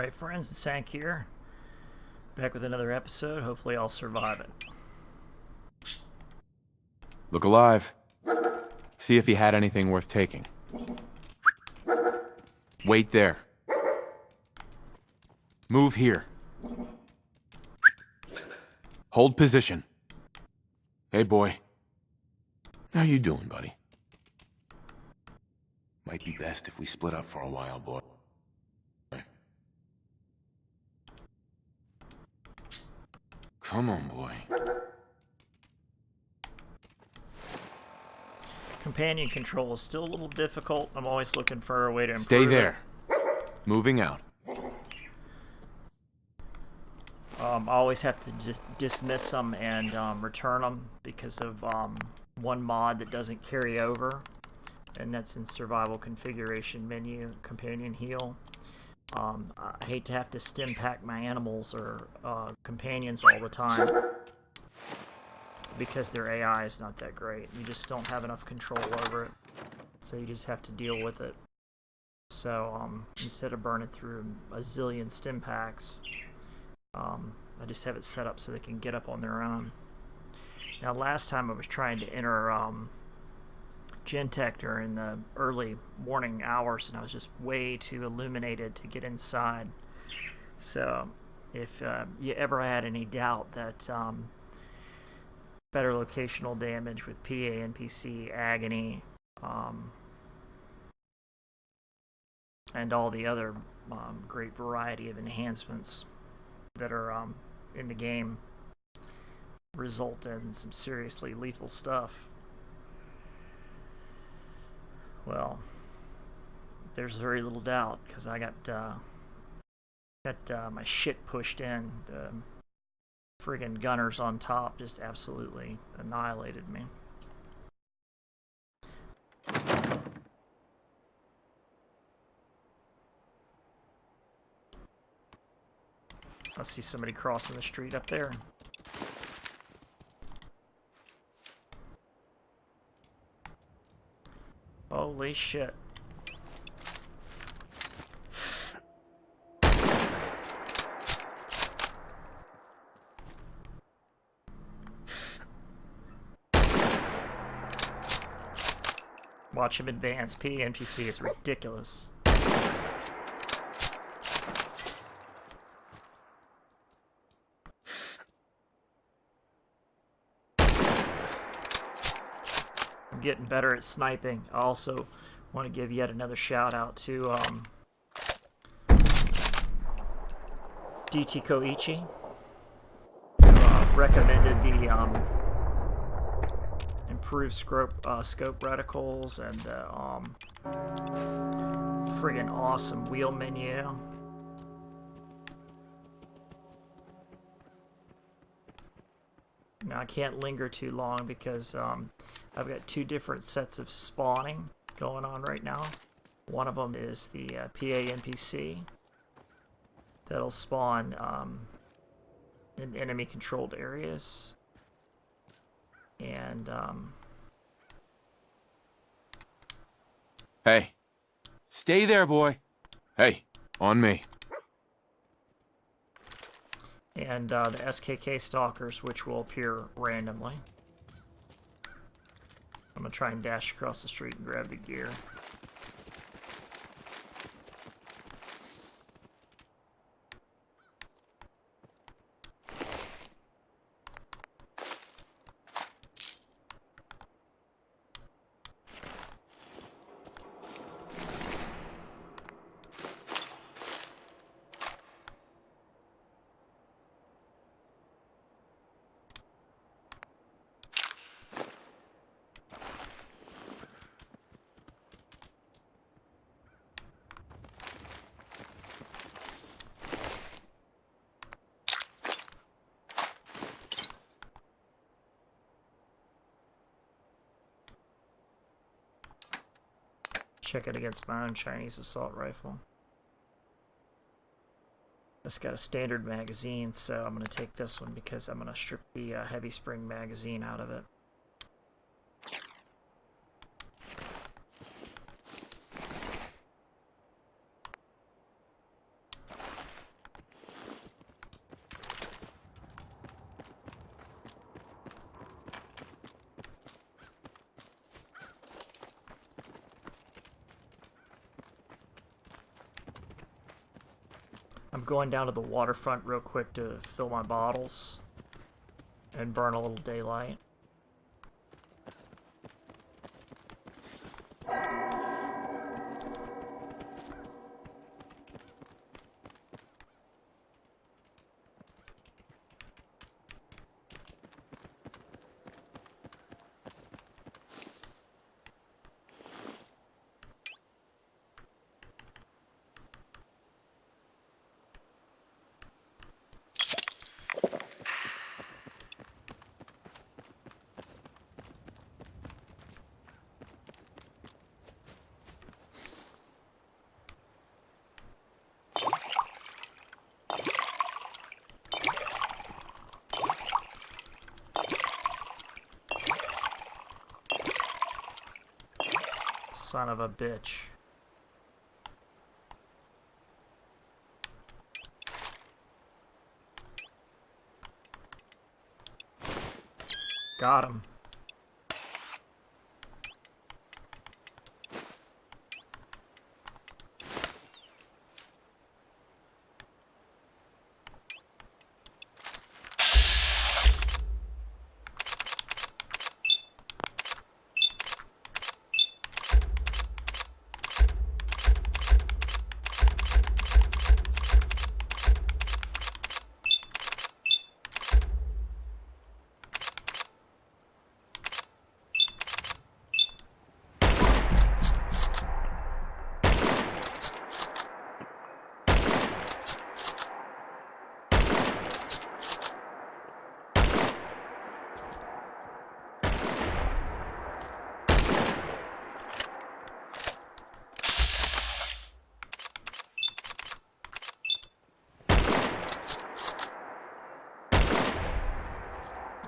Alright friends, it's Hank here. Back with another episode. Hopefully I'll survive it. Look alive. See if he had anything worth taking. Wait there. Move here. Hold position. Hey boy. How you doing, buddy? Might be best if we split up for a while, boy. Come on, boy. Companion control is still a little difficult. I'm always looking for a way to improve Stay there. Moving out. I always have to dismiss them and return them because of one mod that doesn't carry over, and that's in survival configuration menu, companion heal. I hate to have to stim pack my animals or companions all the time because their AI is not that great. You just don't have enough control over it, so you just have to deal with it. So instead of burning through a zillion stim packs, I just have it set up so they can get up on their own. Now last time I was trying to enter Gentector in the early morning hours, and I was just way too illuminated to get inside. So if you ever had any doubt that better locational damage with PANPC, agony, and all the other great variety of enhancements that are in the game result in some seriously lethal stuff, well, there's very little doubt, because I got my shit pushed in. The friggin' gunners on top just absolutely annihilated me. I see somebody crossing the street up there. Holy shit. Watch him advance. PNPC is ridiculous. I'm getting better at sniping. I also want to give yet another shout out to DT Koichi, who recommended the improved scope reticles and friggin' awesome wheel menu. Now I can't linger too long because I've got two different sets of spawning going on right now. One of them is the PANPC that'll spawn in enemy controlled areas, and Hey. Stay there, boy. Hey, on me. and the SKK Stalkers, which will appear randomly. I'm gonna try and dash across the street and grab the gear. Check it against my own Chinese assault rifle. It's got a standard magazine, so I'm going to take this one because I'm going to strip the heavy spring magazine out of it. I'm going down to the waterfront real quick to fill my bottles and burn a little daylight. Son of a bitch. Got him.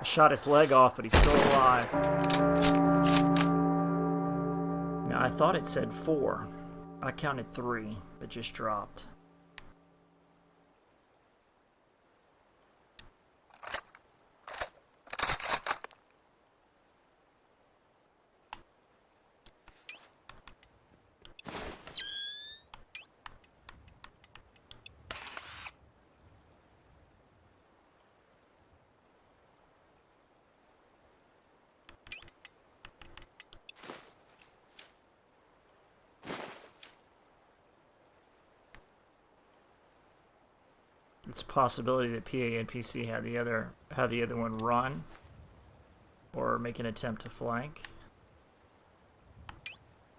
Shot his leg off, but he's still alive. Now, I thought it said 4. I counted 3 that just dropped. It's a possibility that PANPC had the other one run or make an attempt to flank.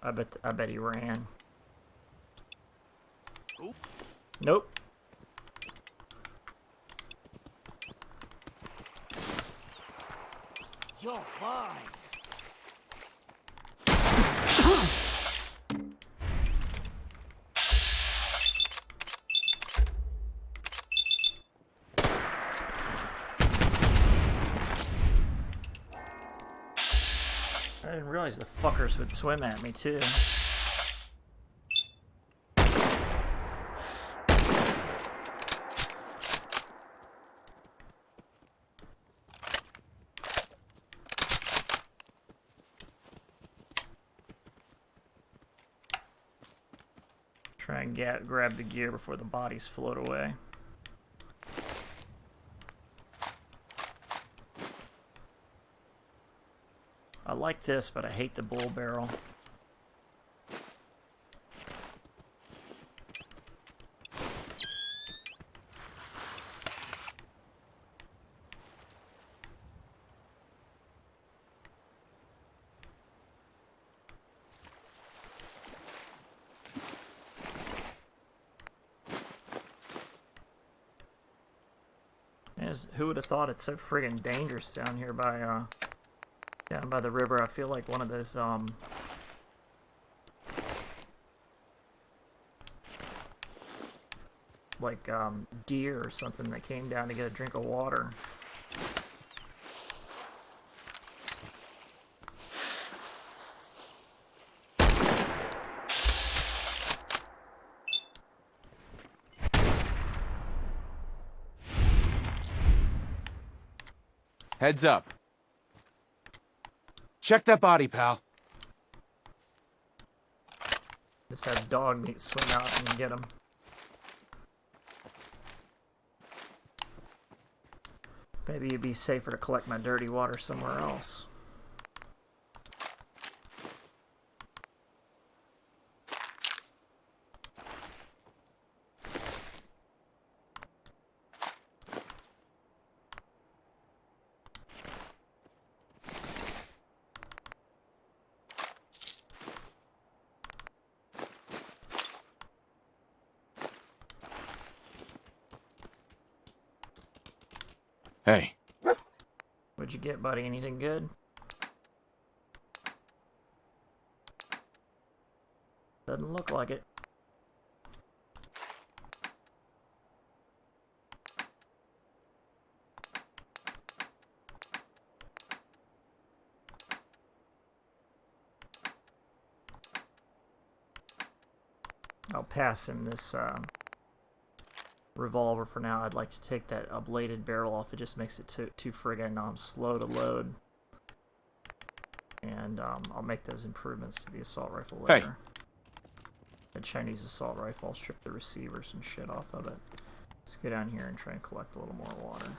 I bet he ran. Oop. Nope. You're blind. I didn't realize the fuckers would swim at me too. Try and grab the gear before the bodies float away. I like this, but I hate the bull barrel. Who would have thought it's so friggin' dangerous down here by down by the river? I feel like one of those like deer or something that came down to get a drink of water. Heads up. Check that body, pal. Just have dog meat swim out and get him. Maybe it'd be safer to collect my dirty water somewhere else. Hey. What'd you get, buddy? Anything good? Doesn't look like it. I'll pass him this revolver for now. I'd like to take that ablated barrel off. It just makes it too friggin' slow to load. And I'll make those improvements to the assault rifle later. Hey. The Chinese assault rifle, I'll strip the receivers and shit off of it. Let's go down here and try and collect a little more water.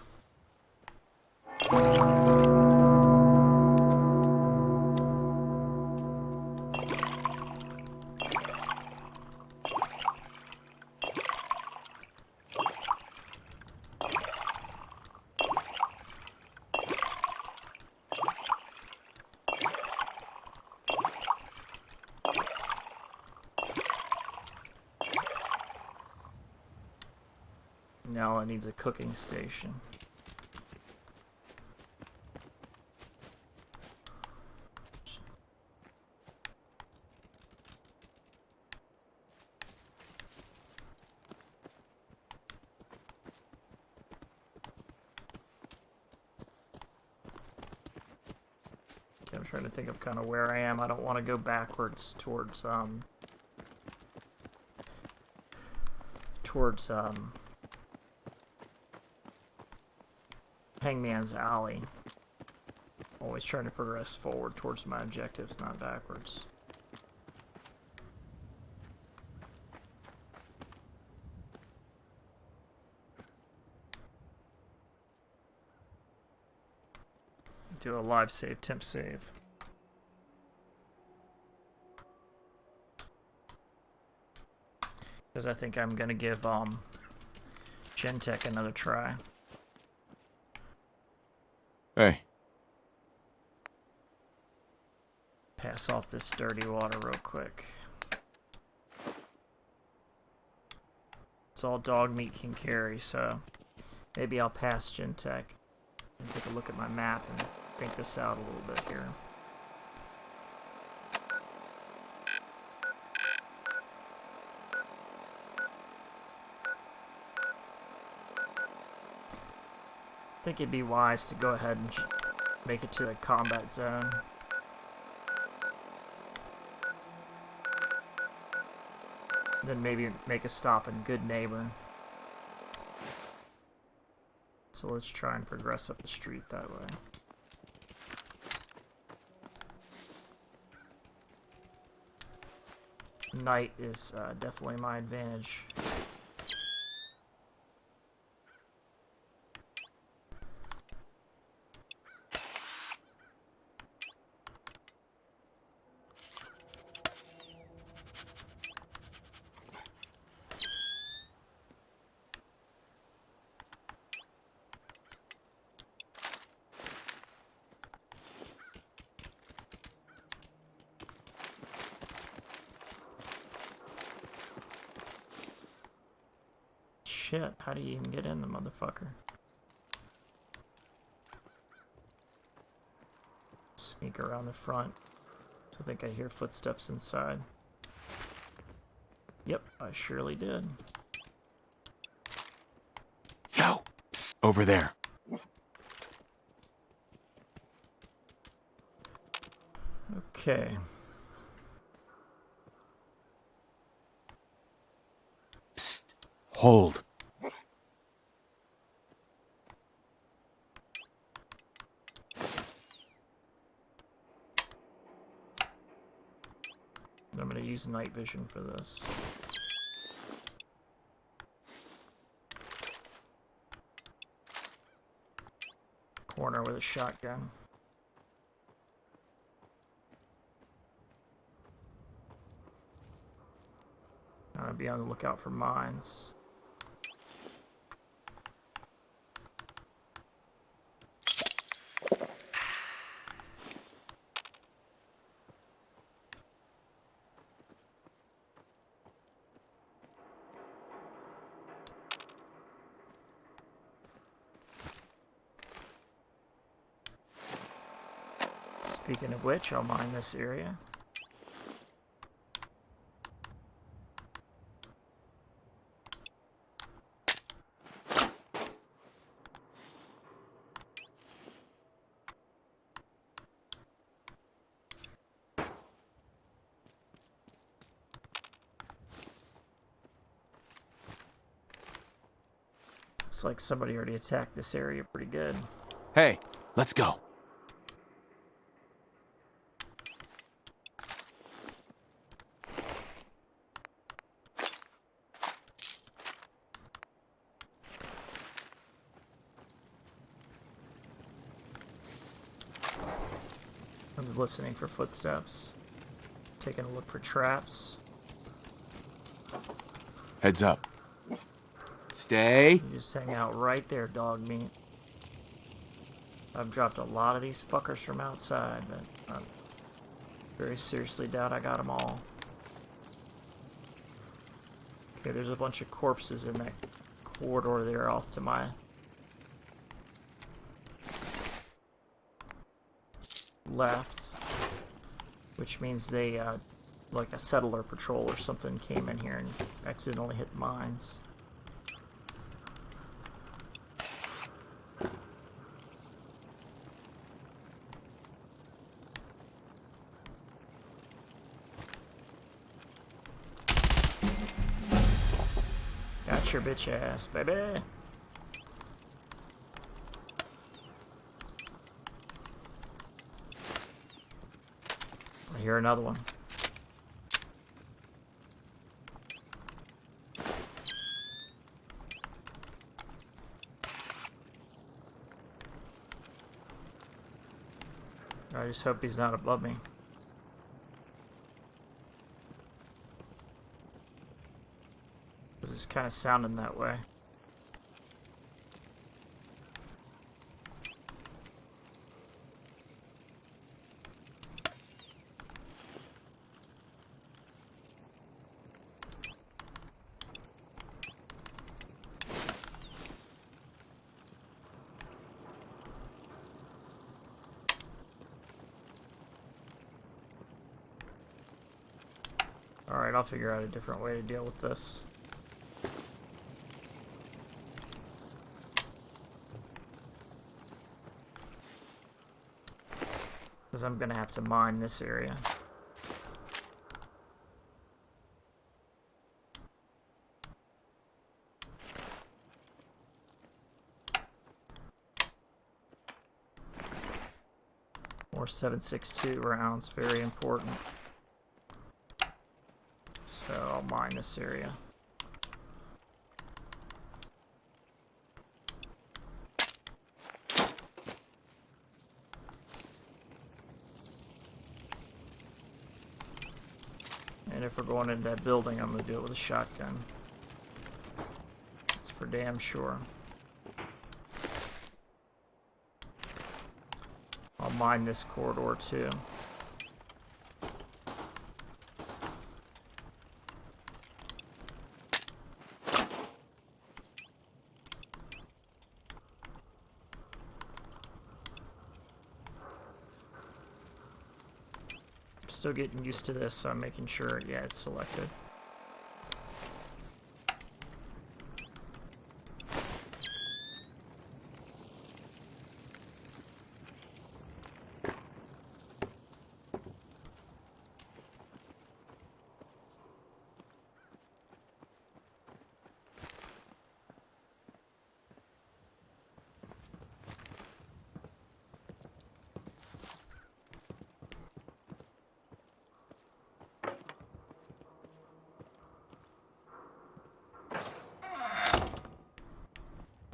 Now it needs a cooking station. Okay, I'm trying to think of kind of where I am. I don't want to go backwards towards Hangman's Alley. Always trying to progress forward towards my objectives, not backwards. Do a live save, temp save. Because I think I'm gonna give Gen-Tech another try. Hey. Pass off this dirty water real quick. It's all dog meat can carry, so maybe I'll pass Gen-Tech and take a look at my map and think this out a little bit here. I think it'd be wise to go ahead and make it to the combat zone. Then maybe make a stop in Good Neighbor. So let's try and progress up the street that way. Night is definitely my advantage. Shit, how do you even get in the motherfucker? Sneak around the front. I think I hear footsteps inside. Yep, I surely did. Yo! Psst, over there. Okay. Psst. Hold. I'm going to use night vision for this. corner with a shotgun. I'm gonna be on the lookout for mines. Speaking of which, I'll mine this area. Looks like somebody already attacked this area pretty good. Hey, let's go. I'm listening for footsteps. Taking a look for traps. Heads up. Stay. You just hang out right there, dog meat. I've dropped a lot of these fuckers from outside, but I very seriously doubt I got them all. Okay, there's a bunch of corpses in that corridor there off to my left, which means they, like a settler patrol or something came in here and accidentally hit mines. Got your bitch ass, baby. I hear another one. I just hope he's not above me. Because it's kind of sounding that way. Alright, I'll figure out a different way to deal with this. Because I'm going to have to mine this area. More 7.62 rounds, very important. So I'll mine this area. And if we're going into that building, I'm going to do it with a shotgun. That's for damn sure. I'll mine this corridor too. Still getting used to this, so I'm making sure, yeah, it's selected.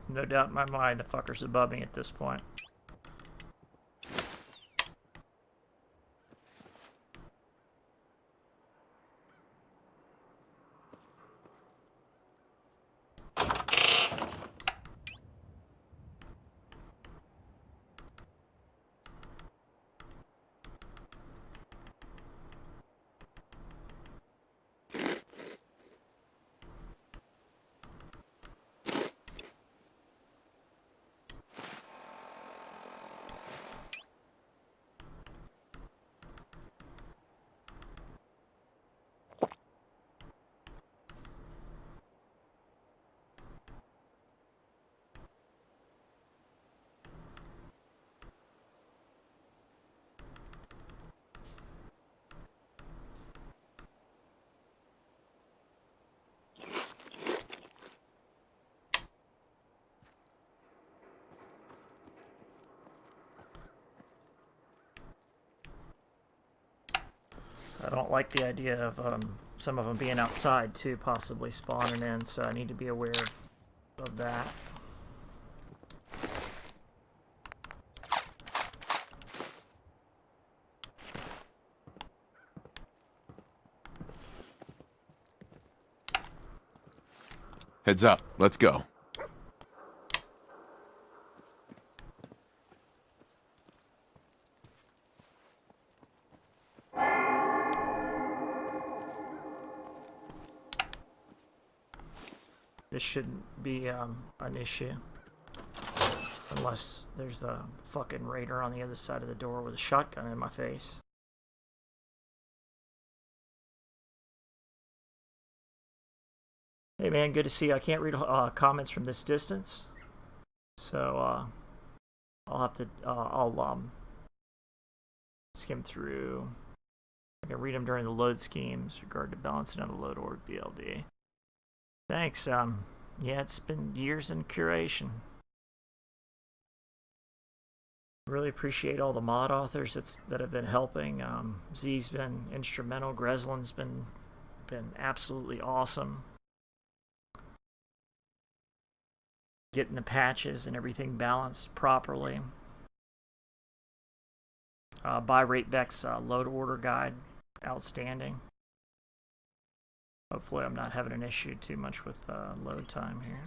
No doubt in my mind, the fucker's above me at this point. don't like the idea of some of them being outside too, possibly spawning in, so I need to be aware of that. Heads up, let's go. This shouldn't be an issue. Unless there's a fucking raider on the other side of the door with a shotgun in my face. Hey man, good to see you. I can't read comments from this distance. So, I'll have to, I'll skim through. I can read them during the load schemes with regard to balancing on the load org BLD. Thanks. Yeah, it's been years in curation. Really appreciate all the mod authors that have been helping. Z's been instrumental. Greslin's been absolutely awesome. Getting the patches and everything balanced properly. BiRaitBec's load order guide, outstanding. Hopefully I'm not having an issue too much with load time here.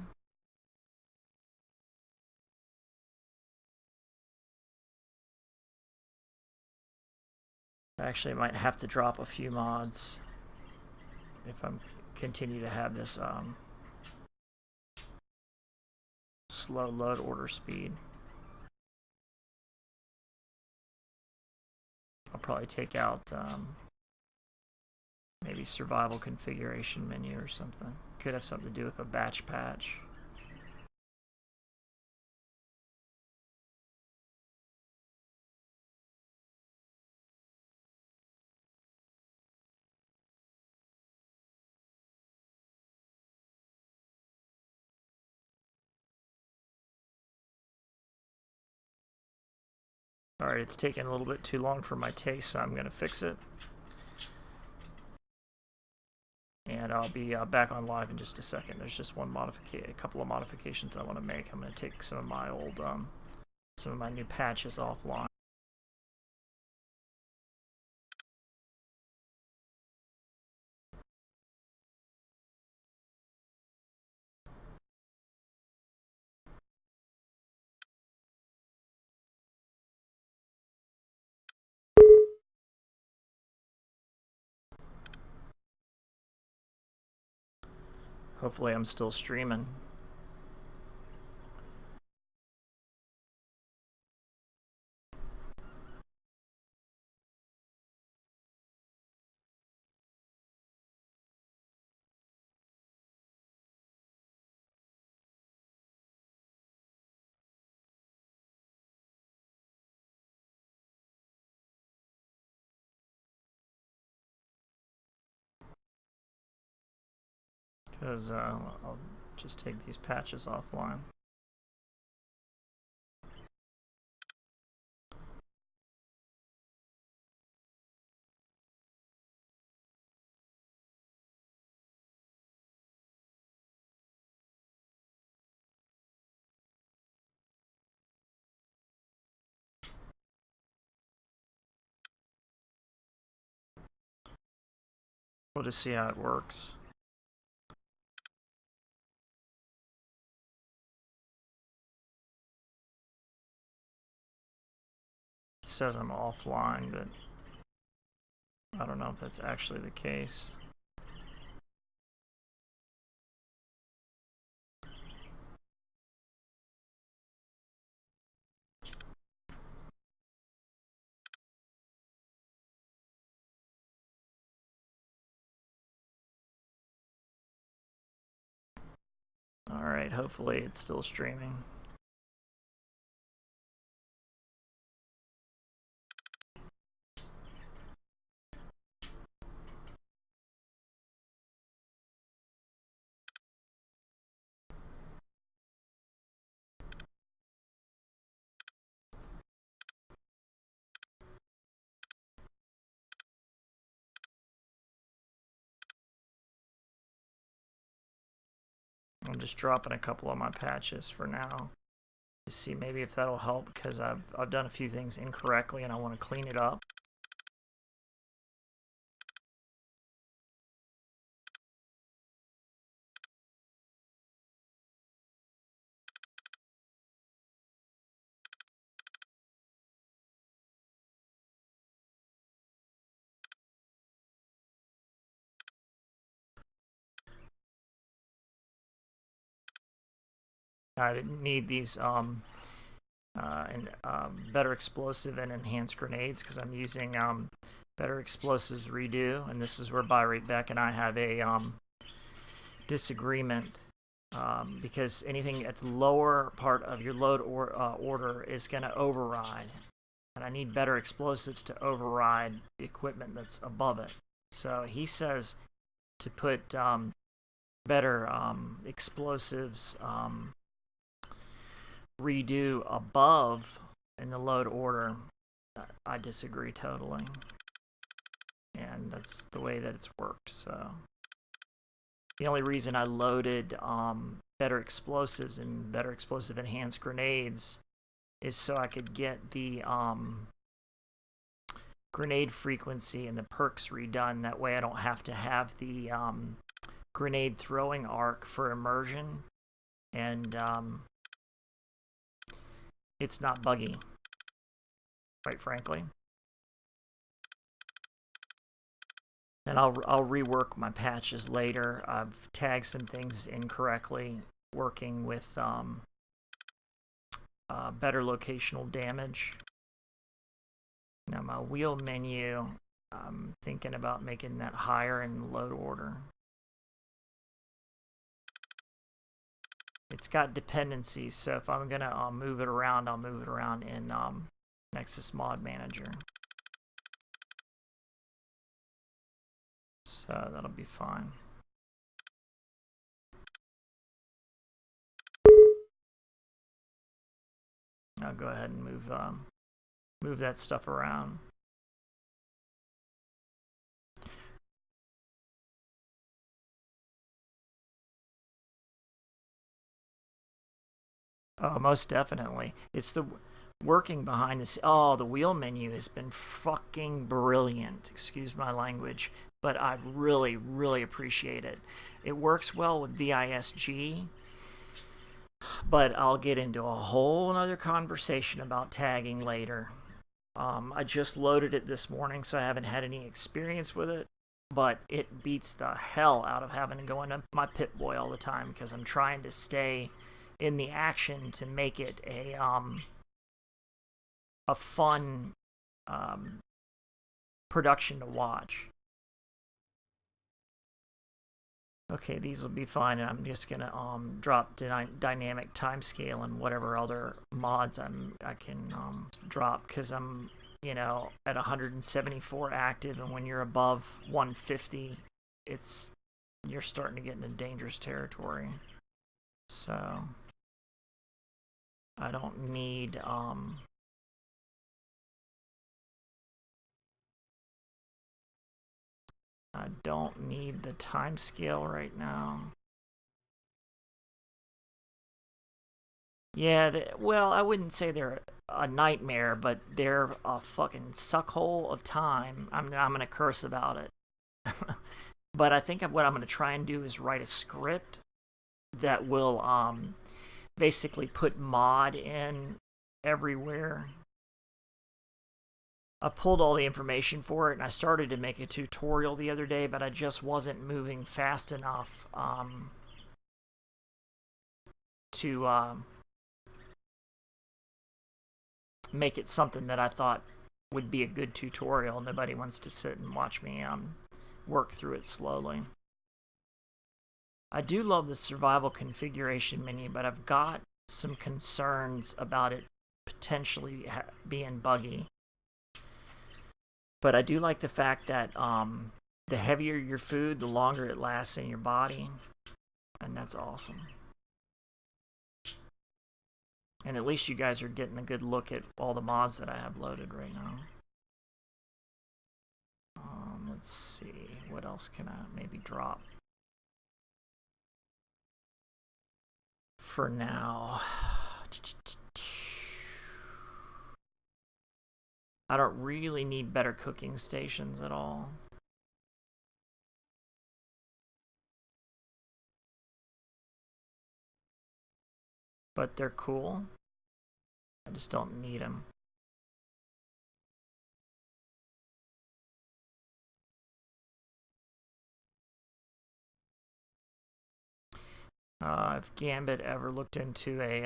I actually might have to drop a few mods if I'm continue to have this slow load order speed. I'll probably take out maybe survival configuration menu or something. Could have something to do with a batch patch. Alright, it's taking a little bit too long for my taste, so I'm going to fix it. And I'll be back on live in just a second. There's just a couple of modifications I want to make. I'm going to take some of my old, some of my new patches offline. Hopefully I'm still streaming. Because I'll just take these patches offline. We'll just see how it works. It says I'm offline, but I don't know if that's actually the case. Alright, hopefully it's still streaming. I'm just dropping a couple of my patches for now to see maybe if that'll help, because I've done a few things incorrectly and I want to clean it up. I didn't need these better explosive and enhanced grenades because I'm using better explosives redo, and this is where BiRaitBec and I have a disagreement, because anything at the lower part of your load order is going to override, and I need better explosives to override the equipment that's above it. So he says to put better explosives redo above in the load order. I disagree totally, and that's the way that it's worked. So the only reason I loaded better explosives and better explosive enhanced grenades is so I could get the grenade frequency and the perks redone. That way I don't have to have the grenade throwing arc for immersion, and it's not buggy, quite frankly. And I'll rework my patches later. I've tagged some things incorrectly, working with better locational damage. Now my wheel menu, I'm thinking about making that higher in load order. It's got dependencies, so if I'm gonna move it around, I'll move it around in Nexus Mod Manager. So that'll be fine. I'll go ahead and move that stuff around. Oh, most definitely. It's the working behind this. Oh, the wheel menu has been fucking brilliant. Excuse my language, but I really, really appreciate it. It works well with VIS-G, but I'll get into a whole other conversation about tagging later. I just loaded it this morning, so I haven't had any experience with it, but it beats the hell out of having to go into my Pip-Boy all the time, because I'm trying to stay in the action to make it a fun production to watch. Okay, these will be fine, and I'm just gonna drop dynamic timescale and whatever other mods I can drop, because I'm, you know, at 174 active, and when you're above 150, you're starting to get into dangerous territory. So I don't need the timescale right now. Yeah, well, I wouldn't say they're a nightmare, but they're a fucking suckhole of time. I'm gonna curse about it. But I think what I'm gonna try and do is write a script that will basically put mod in everywhere. I pulled all the information for it, and I started to make a tutorial the other day, but I just wasn't moving fast enough to make it something that I thought would be a good tutorial. Nobody wants to sit and watch me work through it slowly. I do love the survival configuration menu, but I've got some concerns about it potentially being buggy. But I do like the fact that the heavier your food, the longer it lasts in your body, and that's awesome. And at least you guys are getting a good look at all the mods that I have loaded right now. Let's see, what else can I maybe drop? for now. I don't really need better cooking stations at all. But they're cool. I just don't need them. If Gambit ever looked into a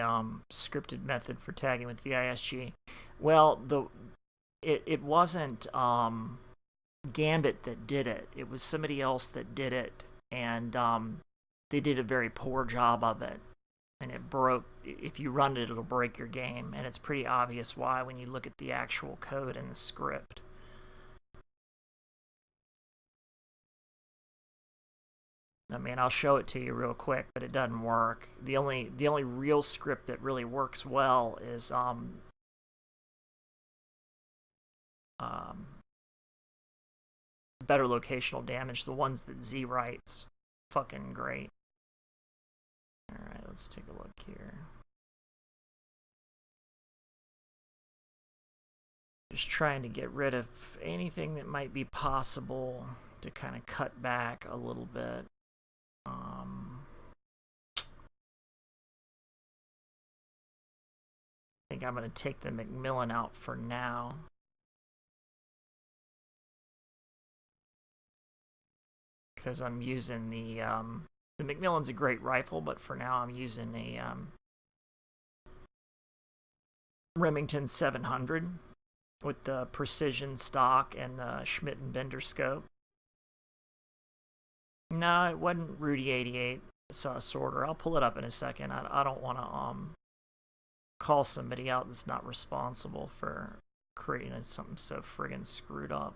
scripted method for tagging with VIS-G, well, it wasn't Gambit that did it. It was somebody else that did it, and they did a very poor job of it. And it broke. If you run it, it'll break your game, and it's pretty obvious why when you look at the actual code in the script. I mean, I'll show it to you real quick, but it doesn't work. The only real script that really works well is better locational damage. The ones that Z writes, fucking great. All right, let's take a look here. Just trying to get rid of anything that might be possible to kind of cut back a little bit. I think I'm going to take the Macmillan out for now. Because I'm using the Macmillan's a great rifle, but for now I'm using a Remington 700 with the precision stock and the Schmidt and Bender scope. No, it wasn't Rudy 88. It's a sorter. I'll pull it up in a second. I don't want to call somebody out that's not responsible for creating something so friggin' screwed up.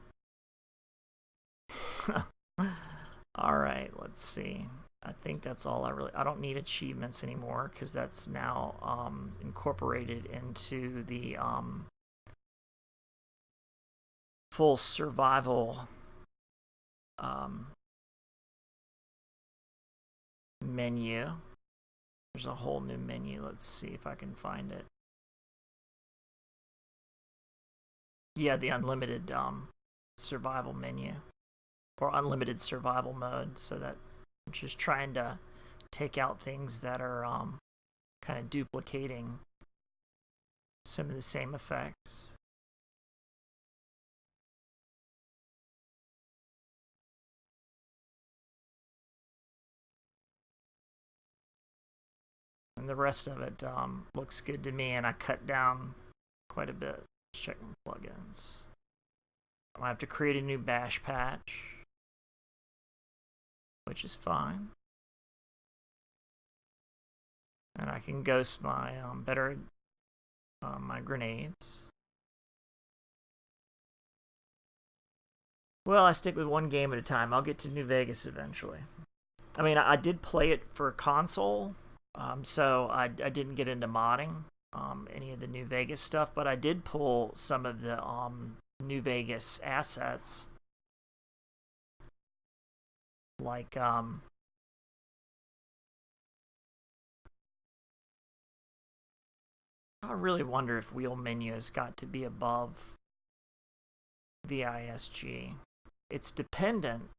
Alright, let's see. I think that's all I don't need achievements anymore because that's now incorporated into the full survival menu. There's a whole new menu. Let's see if I can find it. Yeah, the unlimited survival menu. Or unlimited survival mode, so that I'm just trying to take out things that are kind of duplicating some of the same effects. And the rest of it looks good to me, and I cut down quite a bit. Let's check my plugins. I have to create a new bash patch, which is fine. And I can ghost my my grenades. Well, I stick with one game at a time. I'll get to New Vegas eventually. I mean, I did play it for console, so I didn't get into modding any of the New Vegas stuff, but I did pull some of the New Vegas assets. Like, I really wonder if wheel menu has got to be above VIS-G. It's dependent,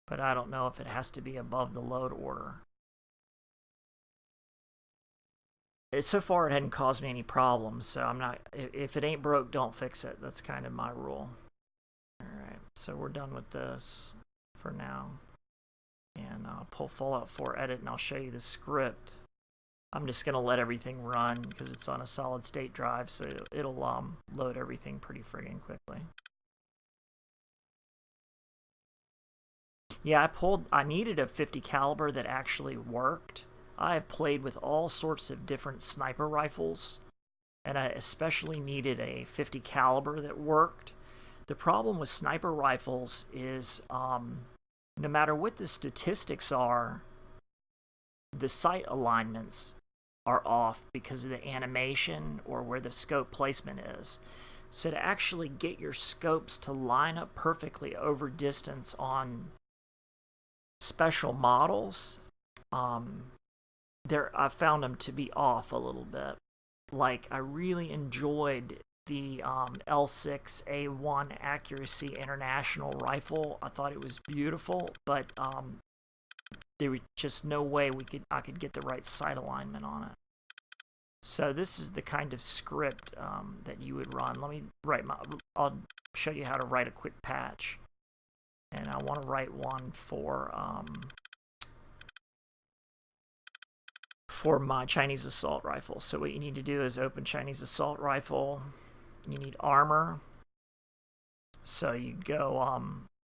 but I don't know if it has to be above the load order. So far, it hadn't caused me any problems, so I'm not. If it ain't broke, don't fix it. That's kind of my rule. Alright, so we're done with this for now. And I'll pull Fallout 4 edit and I'll show you the script. I'm just going to let everything run because it's on a solid state drive, so it'll load everything pretty friggin' quickly. Yeah, I needed a 50 caliber that actually worked. I have played with all sorts of different sniper rifles, and I especially needed a 50 caliber that worked. The problem with sniper rifles is no matter what the statistics are, the sight alignments are off because of the animation or where the scope placement is. So to actually get your scopes to line up perfectly over distance on special models, I found them to be off a little bit. Like, I really enjoyed the L6A1 Accuracy International rifle. I thought it was beautiful, but there was just no way I could get the right sight alignment on it. So this is the kind of script that you would run. Let me write I'll show you how to write a quick patch. And I want to write one for my Chinese assault rifle. So what you need to do is open Chinese assault rifle. You need armor. So you go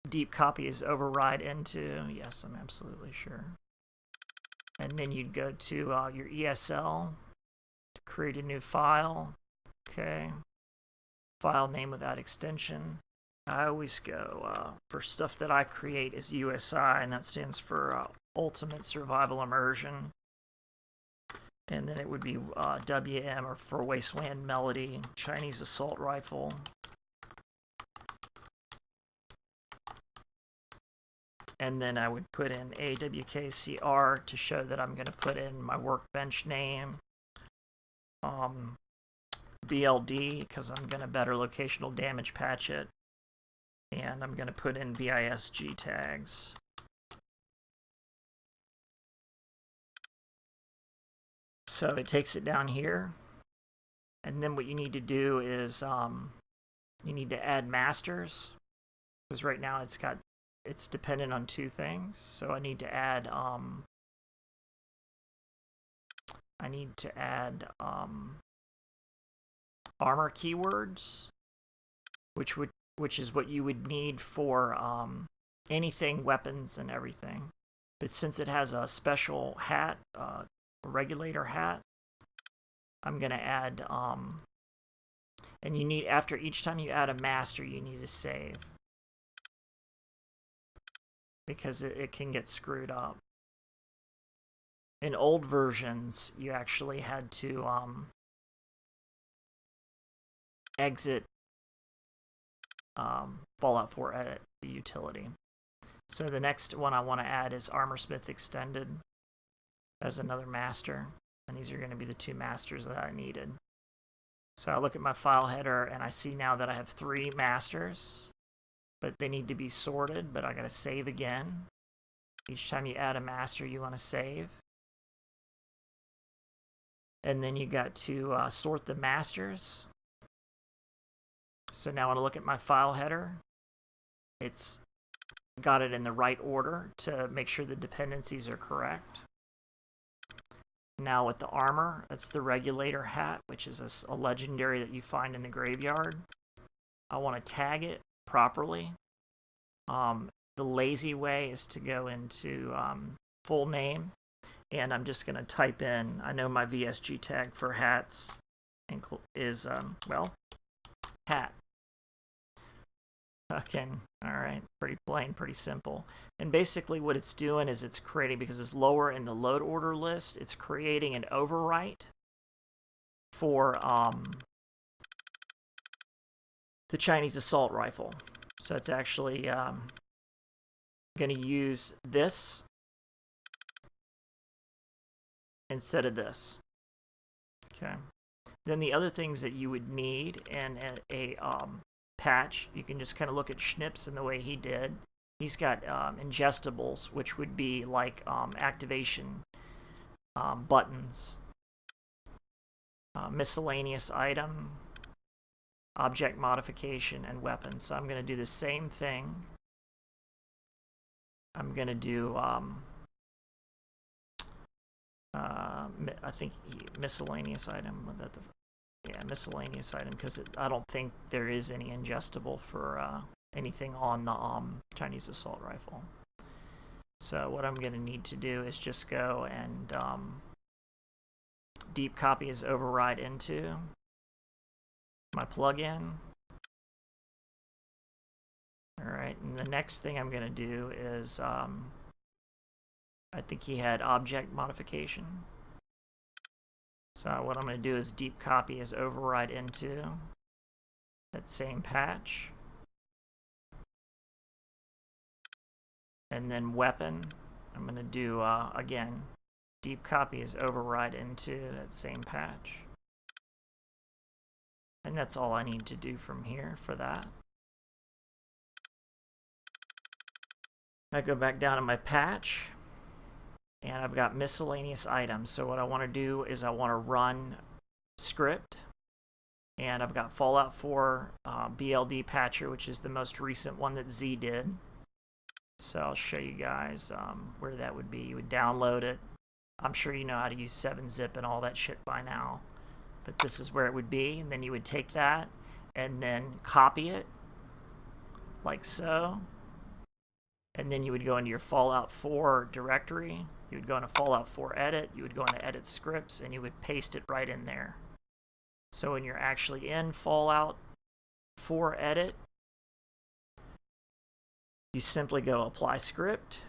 deep copy is override into. Yes, I'm absolutely sure. And then you'd go to your ESL to create a new file. Okay. File name without extension. I always go for stuff that I create is USI, and that stands for Ultimate Survival Immersion. And then it would be WM, or for Wasteland Melody, Chinese Assault Rifle. And then I would put in AWKCR to show that I'm going to put in my workbench name. BLD, because I'm going to better locational damage patch it. And I'm going to put in VIS-G tags. So it takes it down here. And then what you need to do is you need to add masters. Because right now it's dependent on two things. So I need to add armor keywords, which is what you would need for anything, weapons and everything. But since it has a special hat, a regulator hat, I'm going to add, and you need, after each time you add a master, you need to save. Because it can get screwed up. In old versions, you actually had to exit Fallout 4 Edit, the utility. So the next one I want to add is Armorsmith Extended as another master. And these are going to be the two masters that I needed. So I look at my file header and I see now that I have 3 masters. But they need to be sorted, but I got to save again. Each time you add a master, you want to save. And then you got to sort the masters. So now when I look at my file header, it's got it in the right order to make sure the dependencies are correct. Now with the armor, that's the regulator hat, which is a legendary that you find in the graveyard. I want to tag it properly. The lazy way is to go into full name, and I'm just going to type in, I know my VS-G tag for hats is, well, hat. Okay, alright, pretty plain, pretty simple. And basically what it's doing is it's creating, because it's lower in the load order list, it's creating an overwrite for the Chinese assault rifle. So it's actually going to use this instead of this. Okay. Then the other things that you would need in a patch, you can just kind of look at Schnips and the way he did. He's got ingestibles, which would be like activation buttons, miscellaneous item, object modification, and weapons. So I'm going to do the same thing. I'm going to do, I think miscellaneous item. Yeah, miscellaneous item, because I don't think there is any ingestible for anything on the Chinese assault rifle. So what I'm going to need to do is just go and deep copy is override into my plugin. Alright, and the next thing I'm going to do is, I think he had object modification. So what I'm going to do is deep copy is override into that same patch. And then weapon, I'm going to do, again, deep copy is override into that same patch. And that's all I need to do from here for that. I go back down to my patch, and I've got miscellaneous items. So what I want to do is I want to run script, and I've got Fallout 4 BLD patcher, which is the most recent one that Z did. So I'll show you guys where that would be. You would download it. I'm sure you know how to use 7-zip and all that shit by now, but this is where it would be. And then you would take that and then copy it like so, and then you would go into your Fallout 4 directory. You would go into Fallout 4 edit, you would go into edit scripts, and you would paste it right in there. So when you're actually in Fallout 4 edit, you simply go apply script,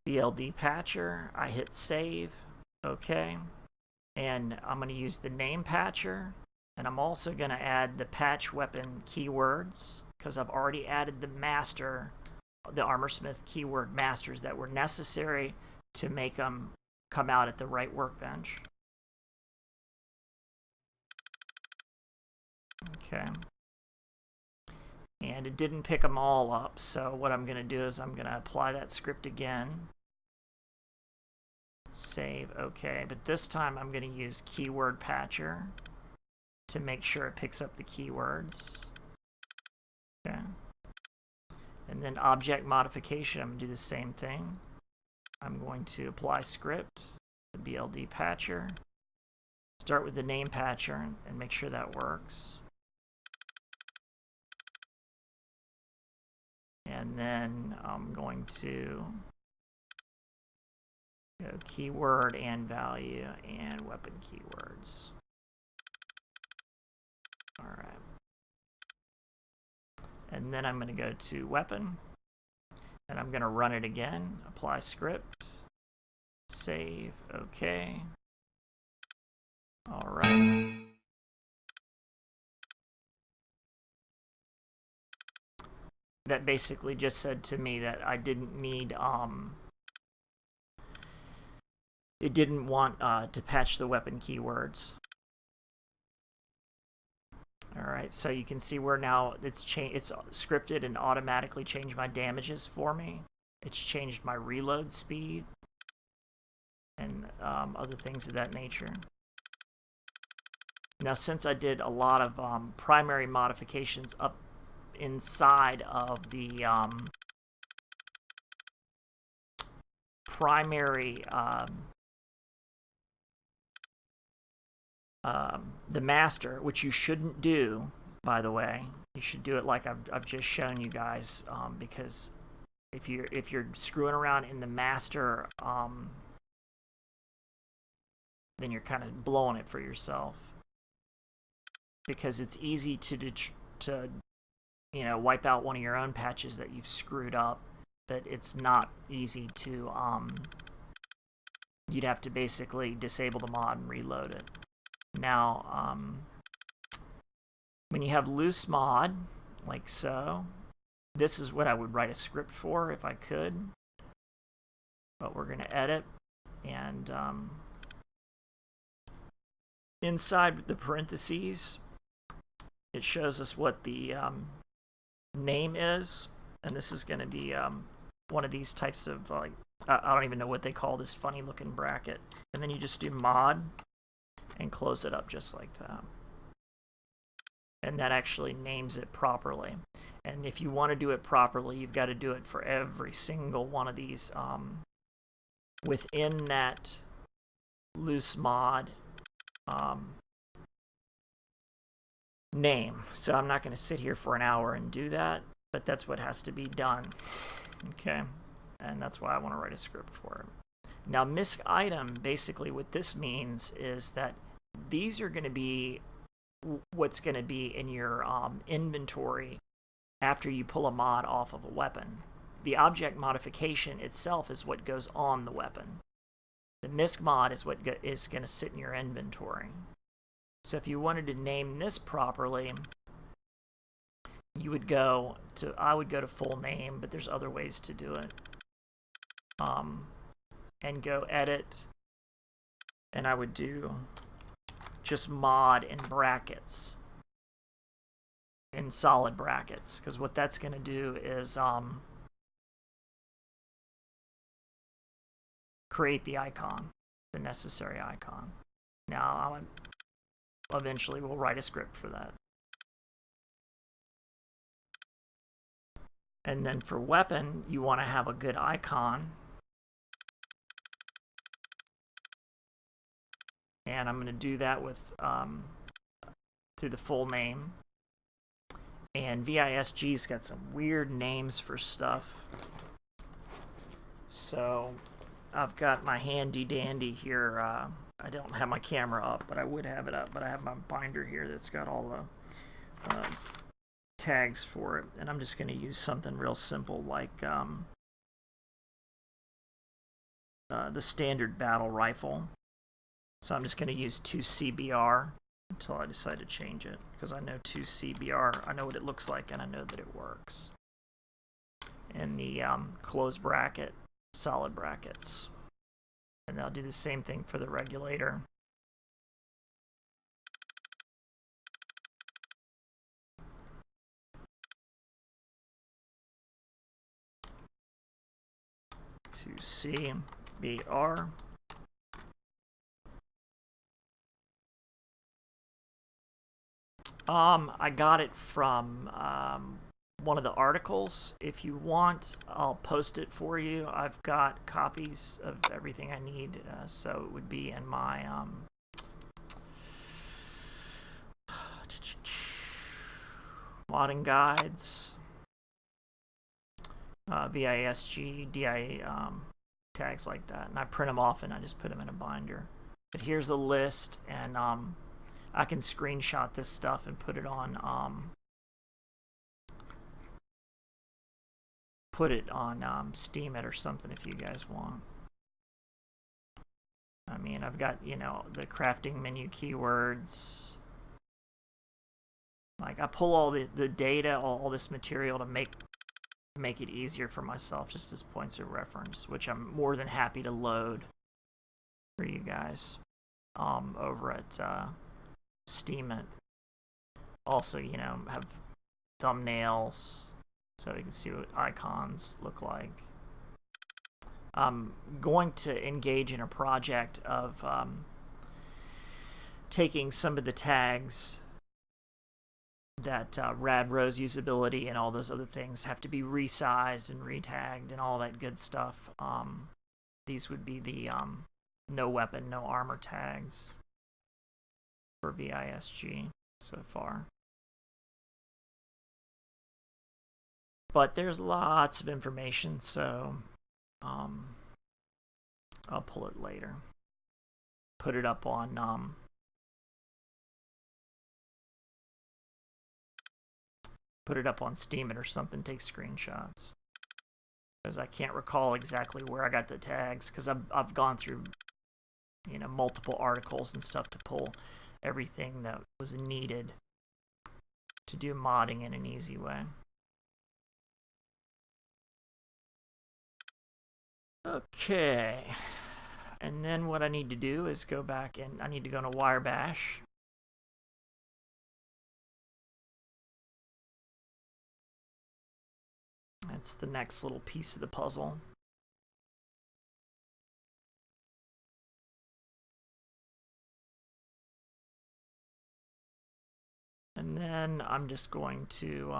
BLD patcher, I hit save, okay, and I'm going to use the name patcher, and I'm also going to add the patch weapon keywords, because I've already added the master, the Armorsmith keyword masters that were necessary to make them come out at the right workbench. Okay. And it didn't pick them all up, so what I'm going to do is I'm going to apply that script again. Save, okay, but this time I'm going to use keyword patcher to make sure it picks up the keywords. Okay. And then object modification, I'm going to do the same thing. I'm going to apply script, the BLD patcher, start with the name patcher and make sure that works. And then I'm going to go keyword and value and weapon keywords. All right. And then I'm going to go to weapon, and I'm going to run it again, apply script, save, okay. All right. That basically just said to me that I didn't need, it didn't want to patch the weapon keywords. All right, so you can see where now it's scripted and automatically changed my damages for me. It's changed my reload speed and other things of that nature. Now, since I did a lot of primary modifications up inside of the primary the master, which you shouldn't do, by the way. You should do it like I've just shown you guys, because if you're screwing around in the master, then you're kind of blowing it for yourself, because it's easy to you know, wipe out one of your own patches that you've screwed up, but it's not easy to you'd have to basically disable the mod and reload it. Now, when you have loose mod, like so, this is what I would write a script for if I could. But we're going to edit, and inside the parentheses, it shows us what the name is, and this is going to be one of these types of, like, I don't even know what they call this funny looking bracket. And then you just do mod and close it up just like that. And that actually names it properly. And if you want to do it properly, you've got to do it for every single one of these within that loose mod name. So I'm not going to sit here for an hour and do that, but that's what has to be done. Okay, and that's why I want to write a script for it. Now, misc item, basically what this means is that these are going to be what's going to be in your inventory after you pull a mod off of a weapon. The object modification itself is what goes on the weapon. The misc mod is what is going to sit in your inventory. So if you wanted to name this properly, you would go to, I would go to full name, but there's other ways to do it. And go edit, and I would do just mod in brackets, in solid brackets, because what that's going to do is create the icon, the necessary icon. Now, eventually we'll write a script for that. And then for weapon, you want to have a good icon. And I'm going to do that with through the full name. And VIS-G's got some weird names for stuff. So I've got my handy dandy here. I don't have my camera up, but I would have it up. But I have my binder here that's got all the tags for it. And I'm just going to use something real simple like the standard battle rifle. So I'm just going to use 2CBR until I decide to change it, because I know 2CBR, I know what it looks like and I know that it works. And the closed bracket, solid brackets. And I'll do the same thing for the regulator. To CBR. I got it from one of the articles. If you want, I'll post it for you. I've got copies of everything I need, so it would be in my modding guides, VIS-G, DIA tags like that, and I print them off and I just put them in a binder. But here's a list, and I can screenshot this stuff and put it on Steam it or something if you guys want. I mean, I've got, you know, the crafting menu keywords. Like, I pull all the data, all this material to make it easier for myself, just as points of reference, which I'm more than happy to load for you guys over at Steam it. Also, you know, have thumbnails so you can see what icons look like. I'm going to engage in a project of taking some of the tags that Rad Rose usability and all those other things have to be resized and retagged and all that good stuff. These would be the no weapon, no armor tags for VIS-G so far. But there's lots of information, so I'll pull it later. Put it up on Steam it or something, take screenshots. Because I can't recall exactly where I got the tags, because I've gone through, you know, multiple articles and stuff to pull everything that was needed to do modding in an easy way. Okay, and then what I need to do is go back and I need to go to wire bash. That's the next little piece of the puzzle. And then I'm just going to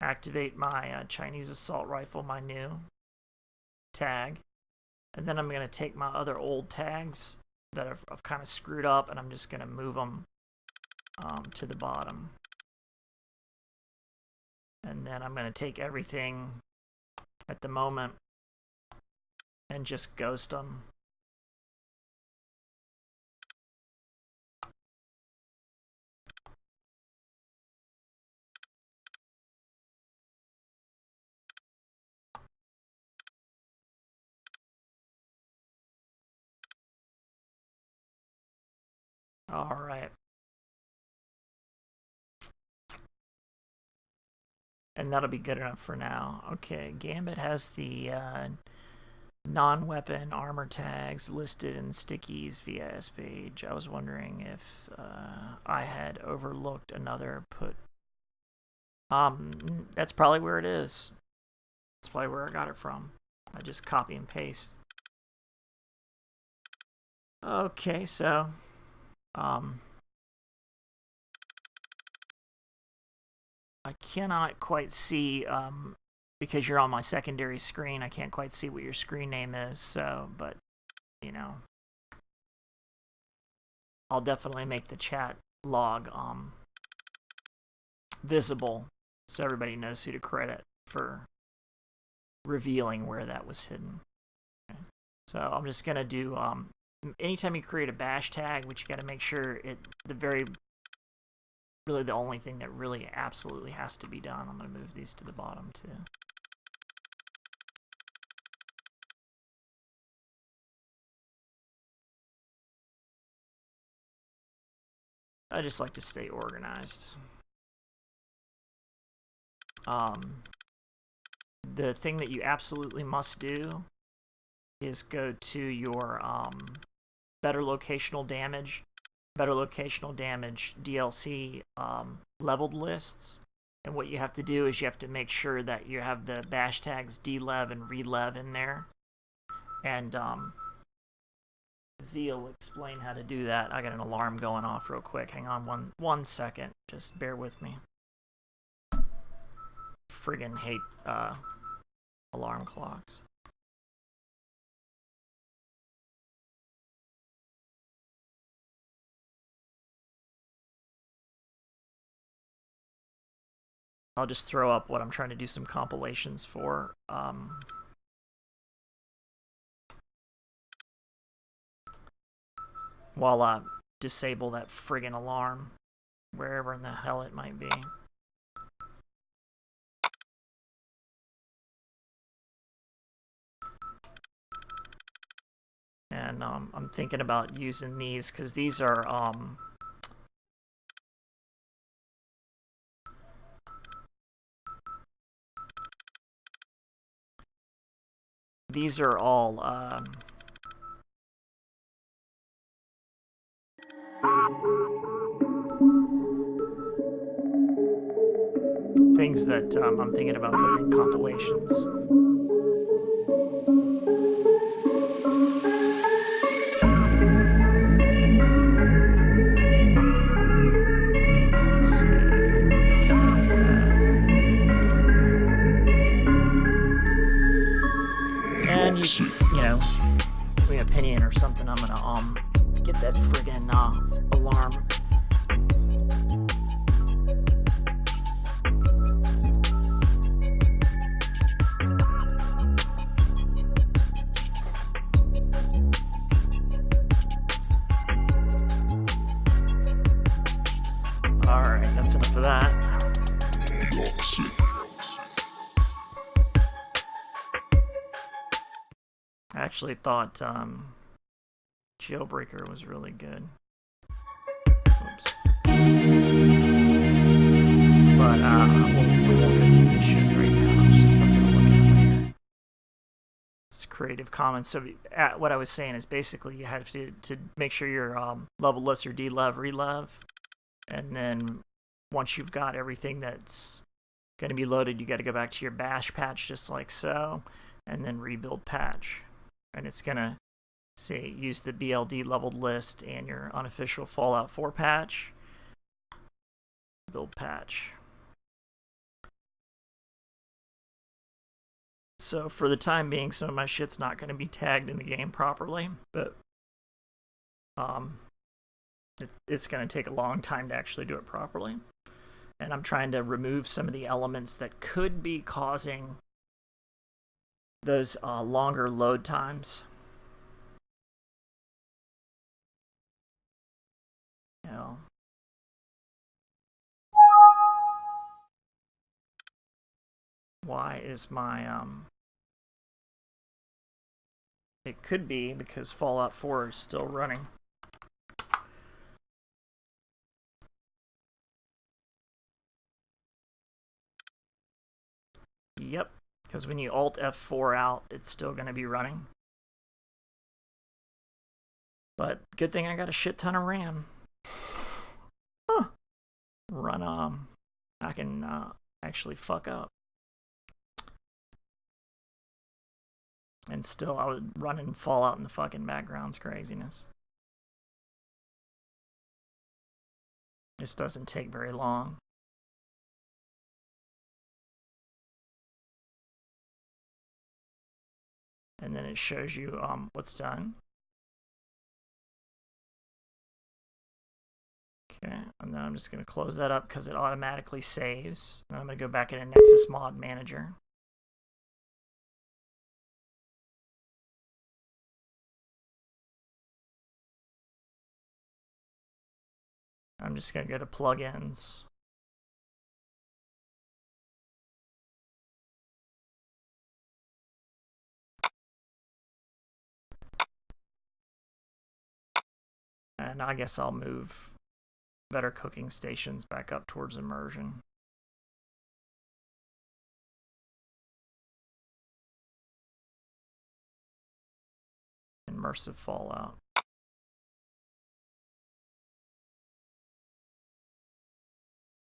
activate my Chinese assault rifle, my new tag. And then I'm going to take my other old tags that I've kind of screwed up, and I'm just going to move them to the bottom. And then I'm going to take everything at the moment and just ghost them. All right. And that'll be good enough for now. Okay, Gambit has the non-weapon armor tags listed in Sticky's VIS page. I was wondering if I had overlooked another put. That's probably where it is. That's probably where I got it from. I just copy and paste. Okay, so I cannot quite see because you're on my secondary screen. I can't quite see what your screen name is. So, but you know, I'll definitely make the chat log visible so everybody knows who to credit for revealing where that was hidden. Okay. So I'm just gonna do anytime you create a bash tag, which you got to make sure really the only thing that really absolutely has to be done. I'm gonna move these to the bottom too. I just like to stay organized. The thing that you absolutely must do is go to your better locational damage DLC leveled lists. And what you have to do is you have to make sure that you have the bash tags delev and relev in there. And Z will explain how to do that. I got an alarm going off real quick. Hang on one second. Just bear with me. Friggin' hate alarm clocks. I'll just throw up what I'm trying to do some compilations for. While I disable that friggin' alarm, wherever in the hell it might be. And I'm thinking about using these because these are all things that I'm thinking about putting in compilations. Opinion or something, I'm gonna get that friggin' alarm. Alright, that's enough of that. I actually thought Jailbreaker was really good. Oops. But we won't go through this shit right now. It's just something to look at later. It's Creative Commons. So what I was saying is basically you have to make sure your level lists are delev, relev. And then once you've got everything that's going to be loaded, you got to go back to your bash patch just like so. And then rebuild patch. And it's going to say use the BLD leveled list and your unofficial Fallout 4 patch. Build patch. So for the time being, some of my shit's not going to be tagged in the game properly, but it's going to take a long time to actually do it properly. And I'm trying to remove some of the elements that could be causing those longer load times. You know. Why is my it could be because Fallout 4 is still running. Yep, because when you Alt F4 out, it's still going to be running. But good thing I got a shit ton of RAM. Huh. Run, I can actually fuck up. And still, I would run and fall out in the fucking background's craziness. This doesn't take very long. And then it shows you what's done. Okay, and then I'm just going to close that up because it automatically saves. Then I'm going to go back into Nexus Mod Manager. I'm just going to go to Plugins. And I guess I'll move Better Cooking Stations back up towards Immersion. Immersive Fallout.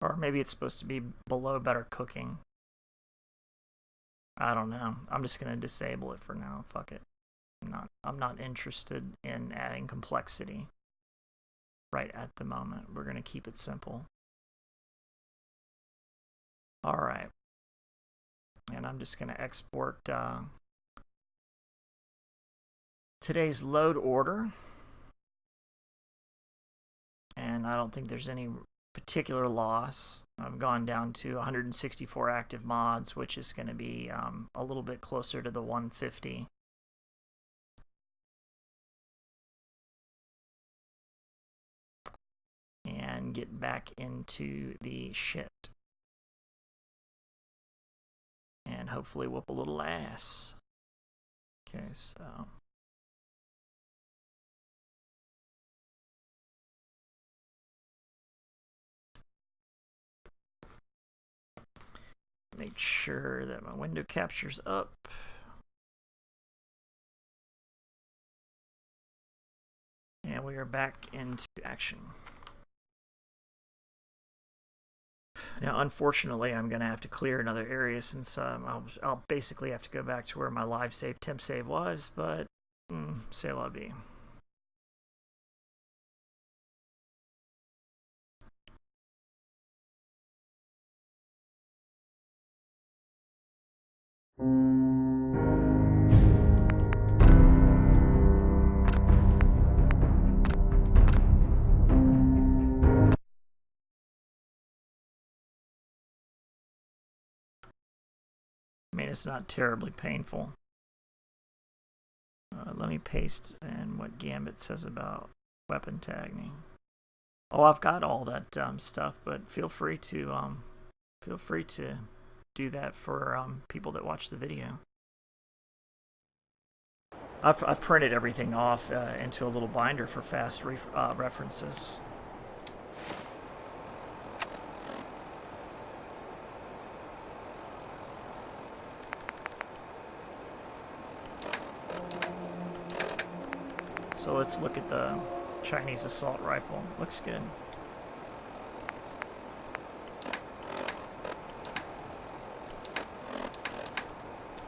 Or maybe it's supposed to be below Better Cooking. I don't know. I'm just going to disable it for now. Fuck it. I'm not interested in adding complexity right at the moment. We're going to keep it simple. All right. And I'm just going to export today's load order. And I don't think there's any particular loss. I've gone down to 164 active mods, which is going to be a little bit closer to the 150. And get back into the shit. And hopefully whoop a little ass. Okay, so make sure that my window capture's up. And we are back into action. Now, unfortunately, I'm going to have to clear another area since I'll basically have to go back to where my live save temp save was, but c'est la vie. I mean, it's not terribly painful. Let me paste in what Gambit says about weapon tagging. Oh, I've got all that stuff, but feel free to do that for people that watch the video. I printed everything off into a little binder for fast references. So let's look at the Chinese assault rifle. Looks good.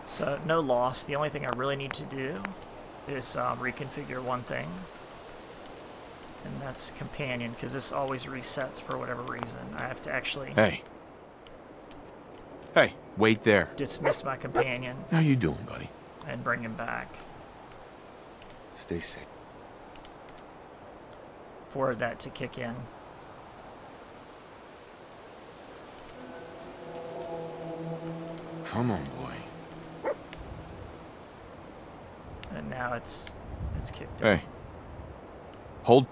So no loss. The only thing I really need to do is reconfigure one thing. And that's companion, because this always resets for whatever reason. I have to actually... Hey, wait there. Dismiss my companion. How you doing, buddy? And bring him back. Stay safe. For that to kick in. Come on, boy. And now it's kicked in. Hey.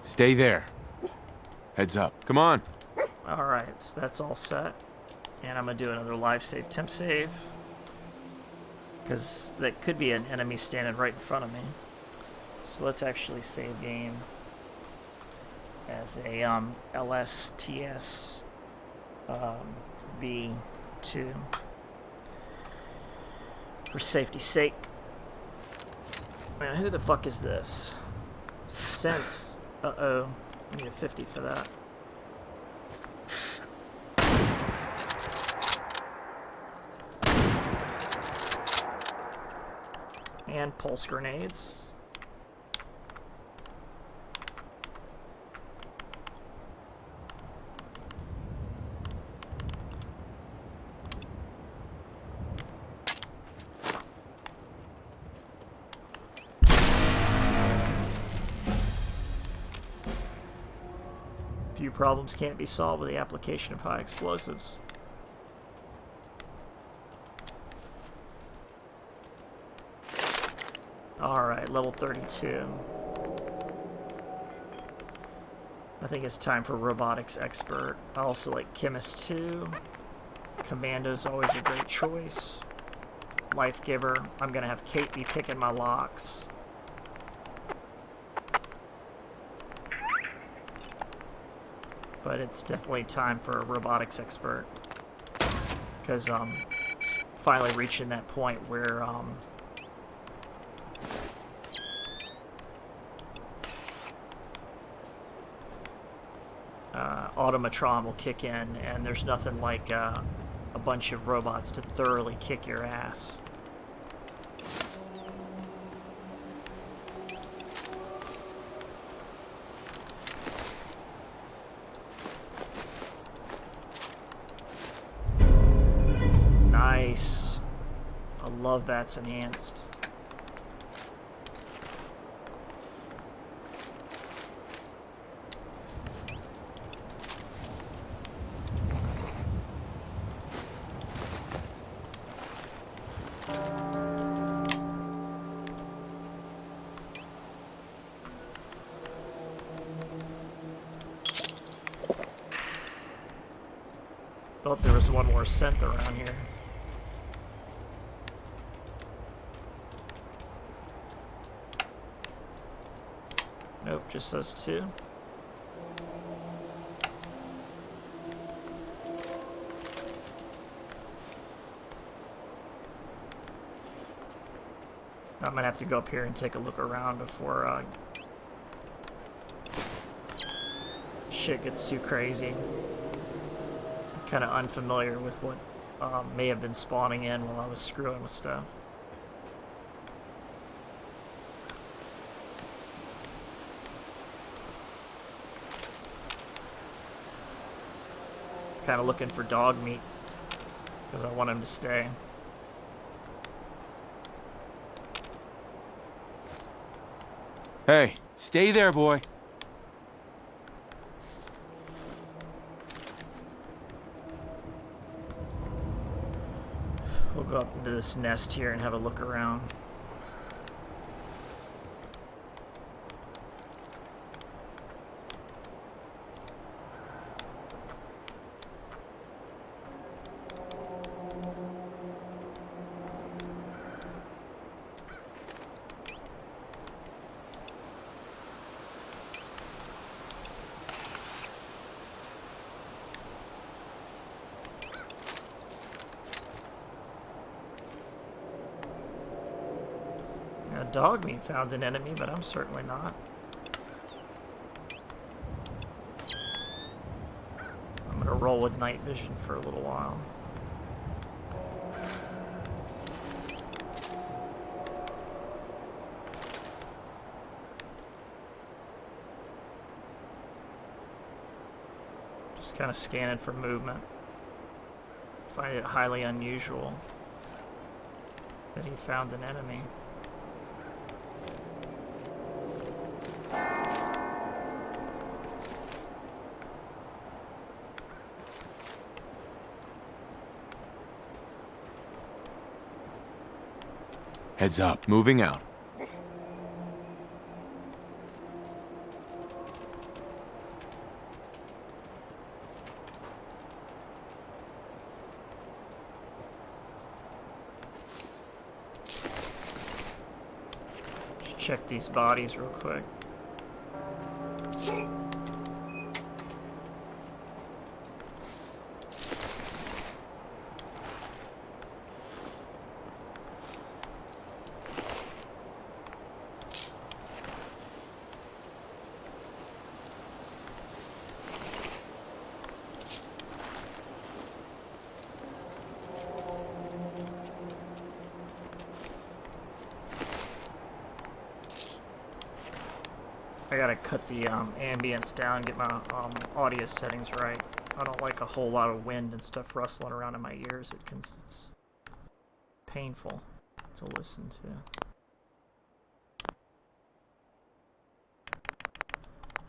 Stay there. Heads up. Come on. Alright, so that's all set. And I'm going to do another live save, temp save. Because that could be an enemy standing right in front of me. So let's actually save game as a LSTS V2. For safety's sake. Man, who the fuck is this? Synth. Uh-oh. I need a 50 for that. And pulse grenades. Few problems can't be solved with the application of high explosives. Alright, level 32. I think it's time for robotics expert. I also like chemist too. Commando's always a great choice. Life giver. I'm gonna have Kate be picking my locks. But it's definitely time for a robotics expert. Because it's finally reaching that point where Automatron will kick in, and there's nothing like a bunch of robots to thoroughly kick your ass. Nice. I love that's enhanced. Thought there was one more Synth around here. Nope, just those two. I'm gonna have to go up here and take a look around before shit gets too crazy. Kind of unfamiliar with what may have been spawning in while I was screwing with stuff. Kind of looking for dog meat because I want him to stay. Hey, stay there, boy. We'll go up into this nest here and have a look around. Dog meat found an enemy, but I'm certainly not. I'm gonna roll with night vision for a little while. Just kind of scanning for movement. Find it highly unusual that he found an enemy. Heads up, moving out. Just check these bodies real quick. gotta cut the ambience down, get my audio settings right. I don't like a whole lot of wind and stuff rustling around in my ears. It's painful to listen to.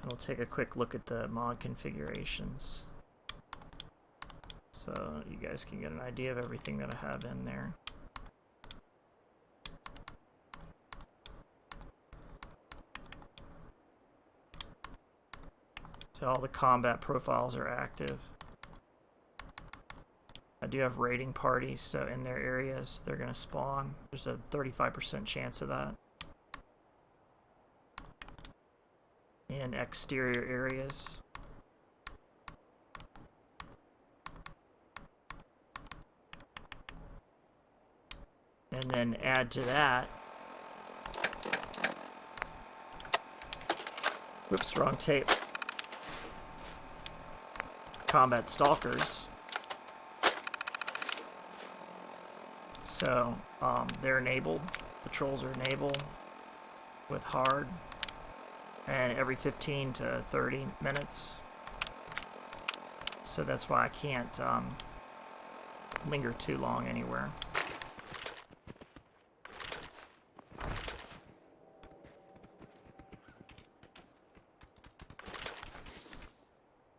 We'll take a quick look at the mod configurations so you guys can get an idea of everything that I have in there. So all the combat profiles are active. I do have raiding parties, so in their areas they're going to spawn. There's a 35% chance of that. In exterior areas. And then add to that, whoops, wrong tape, combat stalkers. So they're enabled, patrols are enabled with hard, and every 15 to 30 minutes. So that's why I can't linger too long anywhere.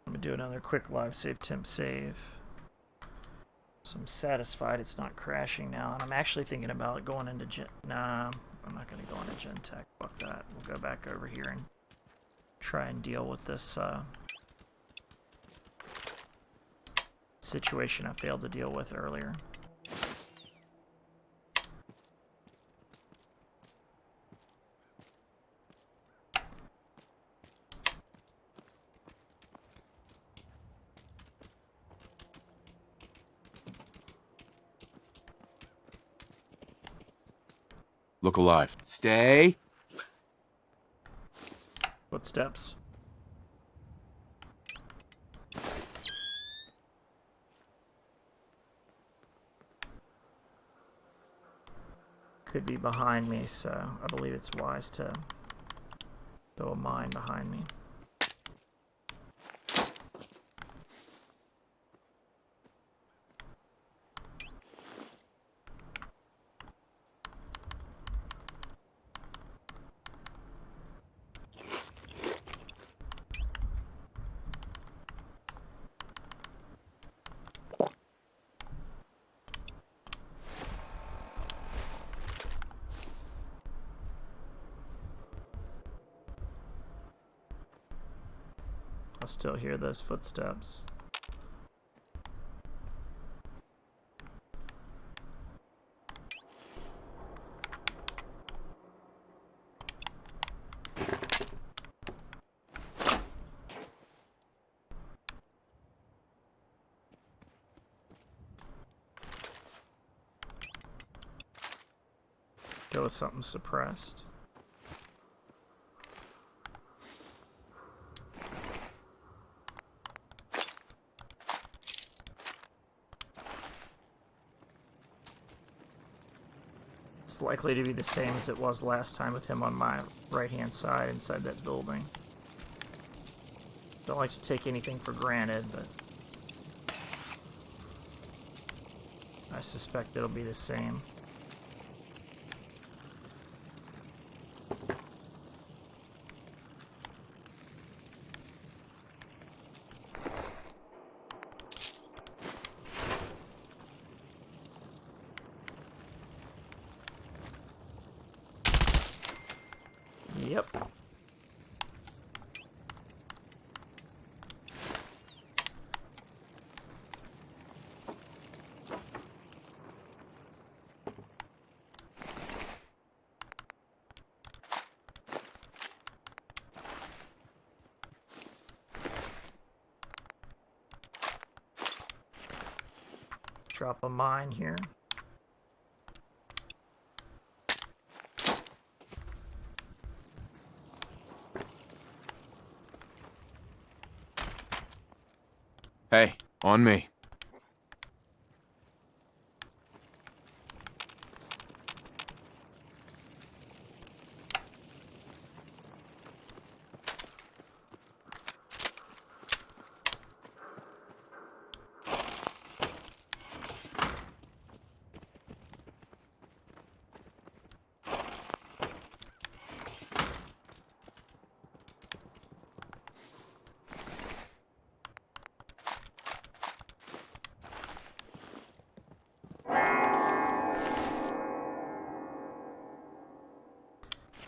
I'm gonna do another quick live save temp save. So I'm satisfied it's not crashing now, and I'm actually thinking about going into nah, I'm not gonna go into Gen-Tech. Fuck that. We'll go back over here and try and deal with this situation I failed to deal with earlier. Look alive. Stay. Footsteps. Could be behind me, so I believe it's wise to throw a mine behind me. I still hear those footsteps. Go with something suppressed. It's likely to be the same as it was last time with him on my right-hand side inside that building. Don't like to take anything for granted, but I suspect it'll be the same. Yep. Drop a mine here. Hey, on me.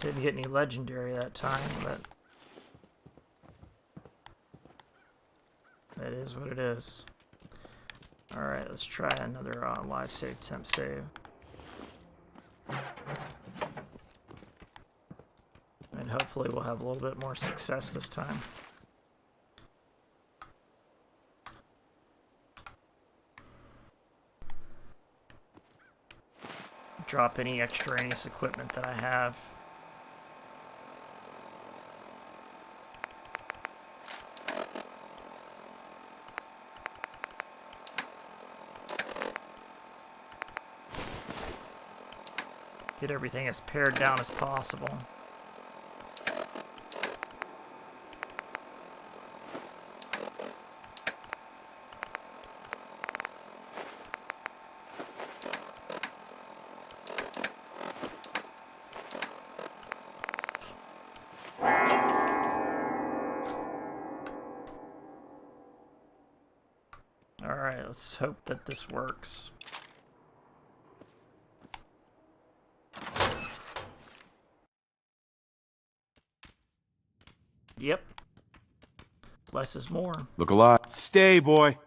Didn't get any legendary that time, but that is what it is. Alright, let's try another live save, temp save. And hopefully we'll have a little bit more success this time. Drop any extraneous equipment that I have. Get everything as pared down as possible. Alright, let's hope that this works. Yep. Less is more. Look alive. Stay, boy.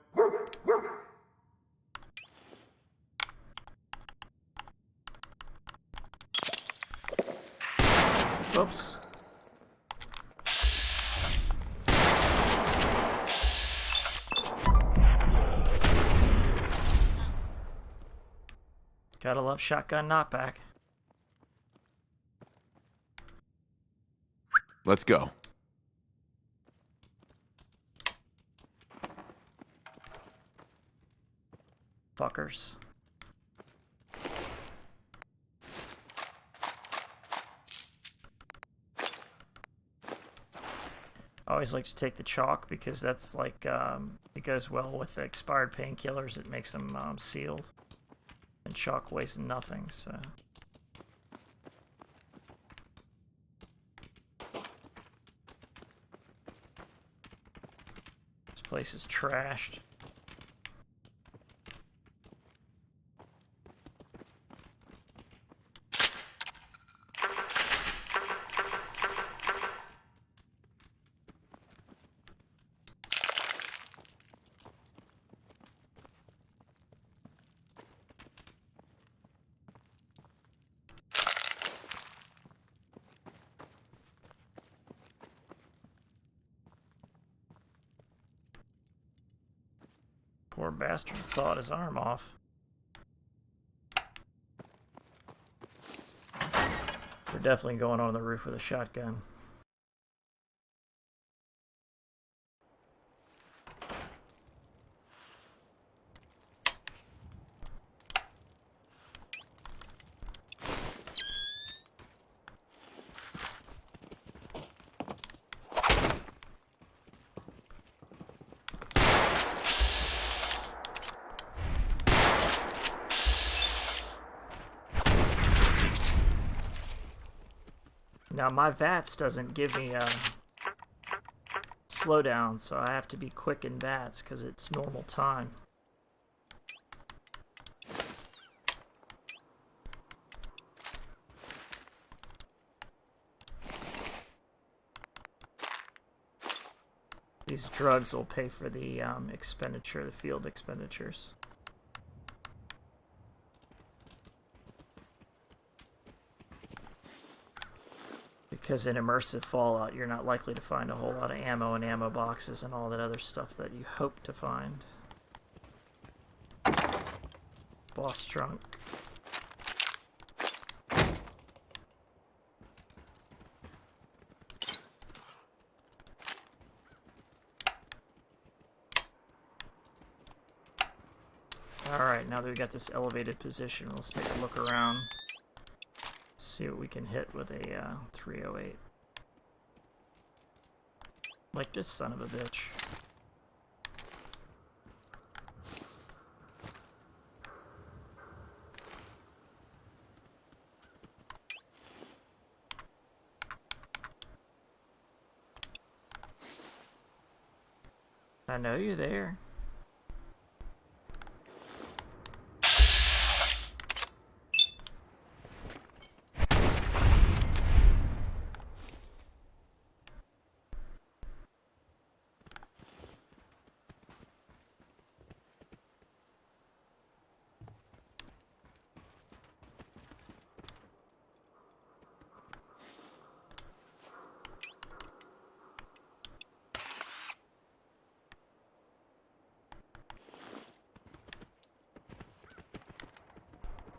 Oops. Gotta love shotgun knockback. Let's go. Fuckers. I always like to take the chalk because that's like, it goes well with the expired painkillers. It makes them sealed. And chalk weighs nothing, so. This place is trashed. Poor bastard sawed his arm off. We're definitely going on the roof with a shotgun. Now my VATS doesn't give me a slowdown, so I have to be quick in VATS because it's normal time. These drugs will pay for the expenditure, the field expenditures. Because in immersive Fallout, you're not likely to find a whole lot of ammo and ammo boxes and all that other stuff that you hope to find. Boss trunk. Alright, now that we got this elevated position, let's take a look around. See what we can hit with a 308. Like this son of a bitch. I know you're there.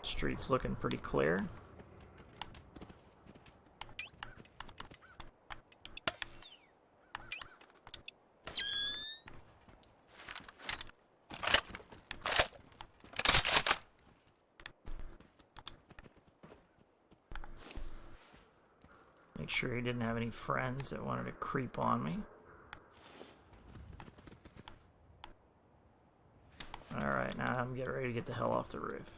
Street's looking pretty clear. Make sure he didn't have any friends that wanted to creep on me. Alright, now I'm getting ready to get the hell off the roof.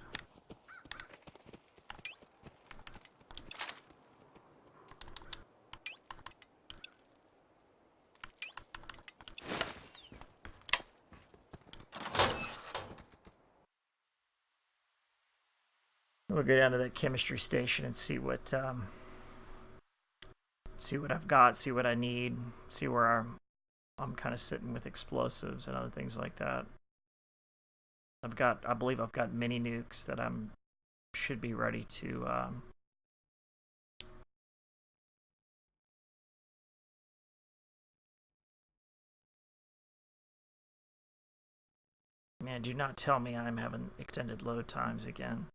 We'll go down to that chemistry station and see what I've got, see what I need, see where I'm kind of sitting with explosives and other things like that. I believe I've got mini nukes that should be ready to man, do not tell me I'm having extended load times again.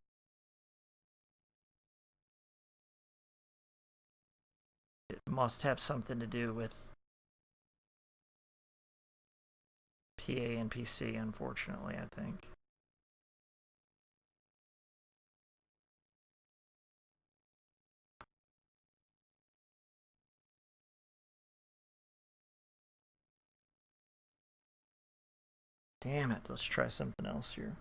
It must have something to do with PANPC, unfortunately, I think. Damn it, let's try something else here.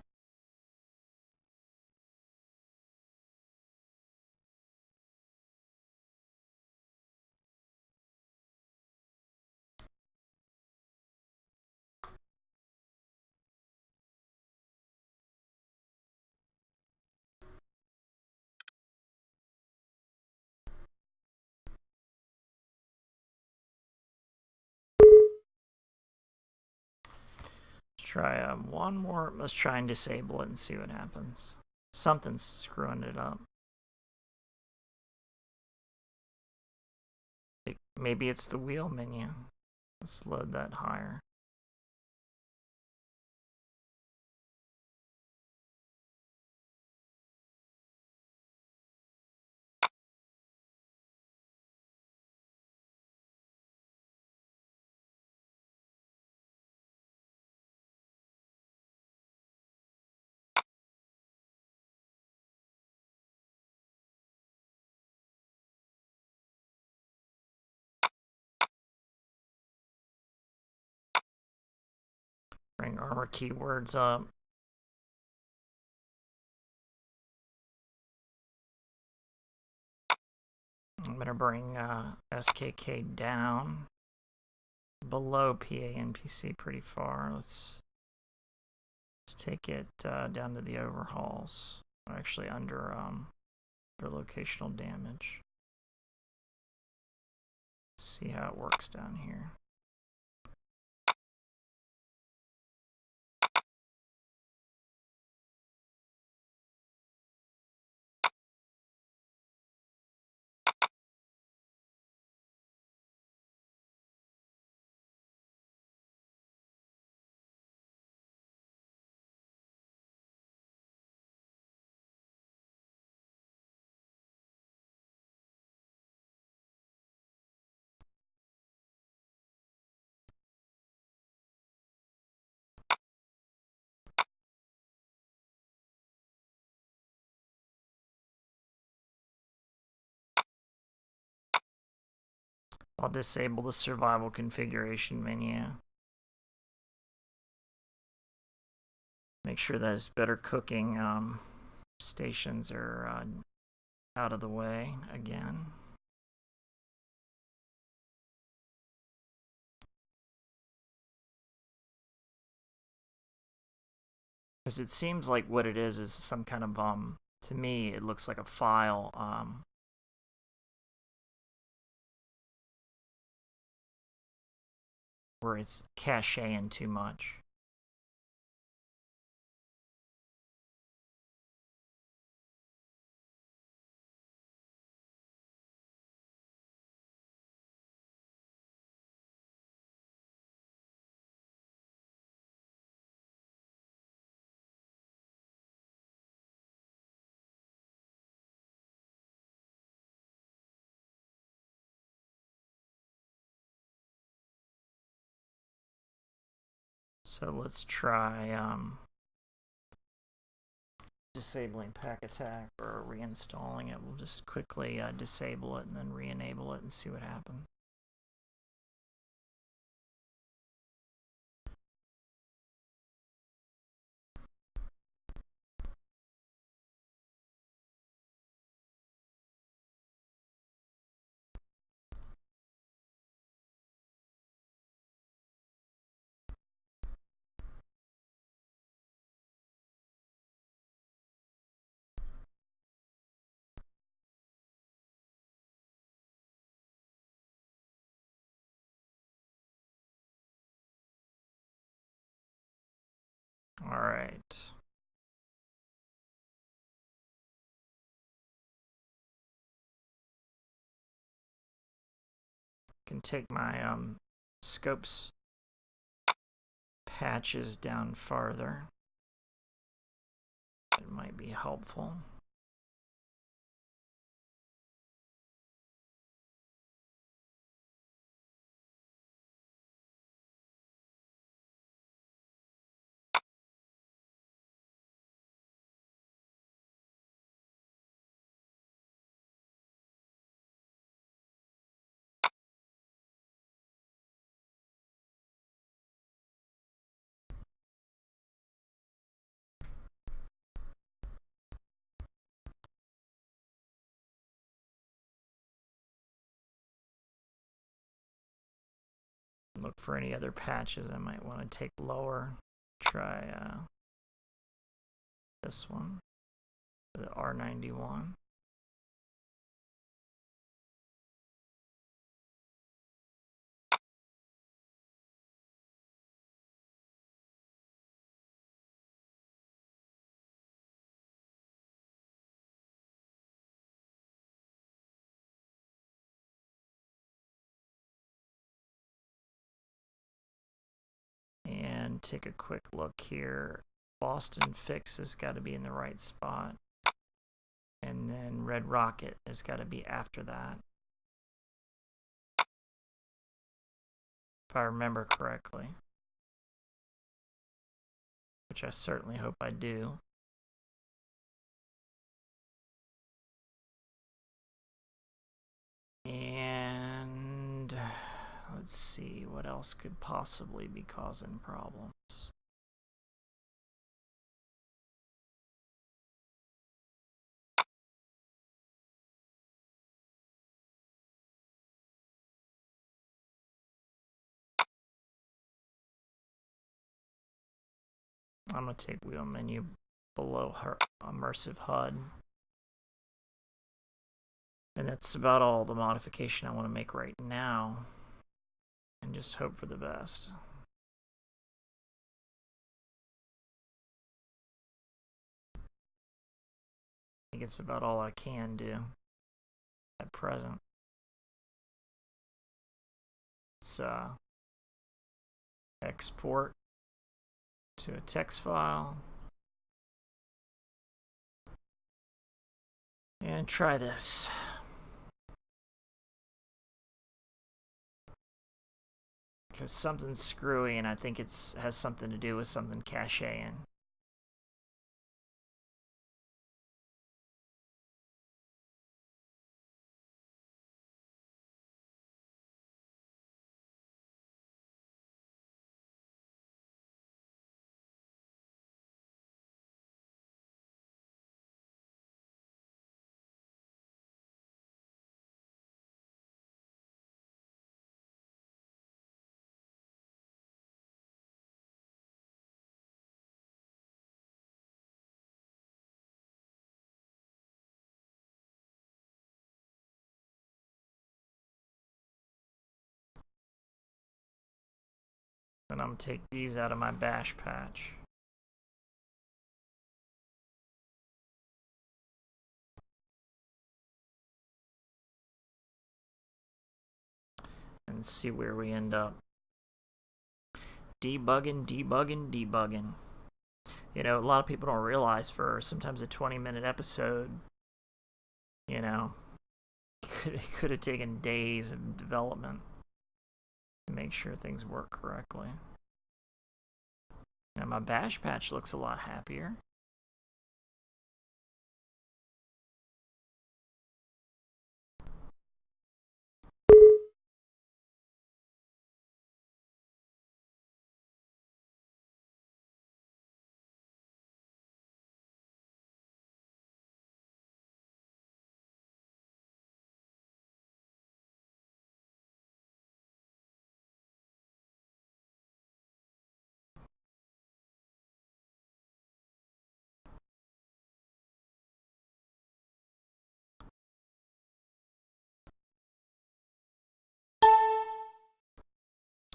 Try one more. Let's try and disable it and see what happens. Something's screwing it up. Maybe it's the wheel menu. Let's load that higher. Bring armor keywords up. I'm going to bring SKK down below PANPC pretty far. Let's take it down to the overhauls. Actually under locational damage. See how it works down here. I'll disable the survival configuration menu. Make sure that it's better cooking stations are out of the way again. Because it seems like what it is some kind of to me it looks like a file where it's caching too much. So let's try disabling pack attack or reinstalling it. We'll just quickly disable it and then re-enable it and see what happens. All right. Can take my scopes patches down farther. It might be helpful. Look for any other patches I might want to take lower. Try this one, the R91. And take a quick look here. Boston Fix has got to be in the right spot. And then Red Rocket has got to be after that, if I remember correctly. Which I certainly hope I do. And let's see what else could possibly be causing problems. I'm going to take wheel menu below her Immersive HUD. And that's about all the modification I want to make right now. And just hope for the best. I think it's about all I can do at present. Let's export to a text file. And try this. Because something's screwy, and I think it has something to do with something cacheing. And I'm going to take these out of my bash patch. And see where we end up. Debugging, debugging, debugging. You know, a lot of people don't realize for sometimes a 20-minute episode, you know, it could have taken days of development to make sure things work correctly. Now my bash patch looks a lot happier.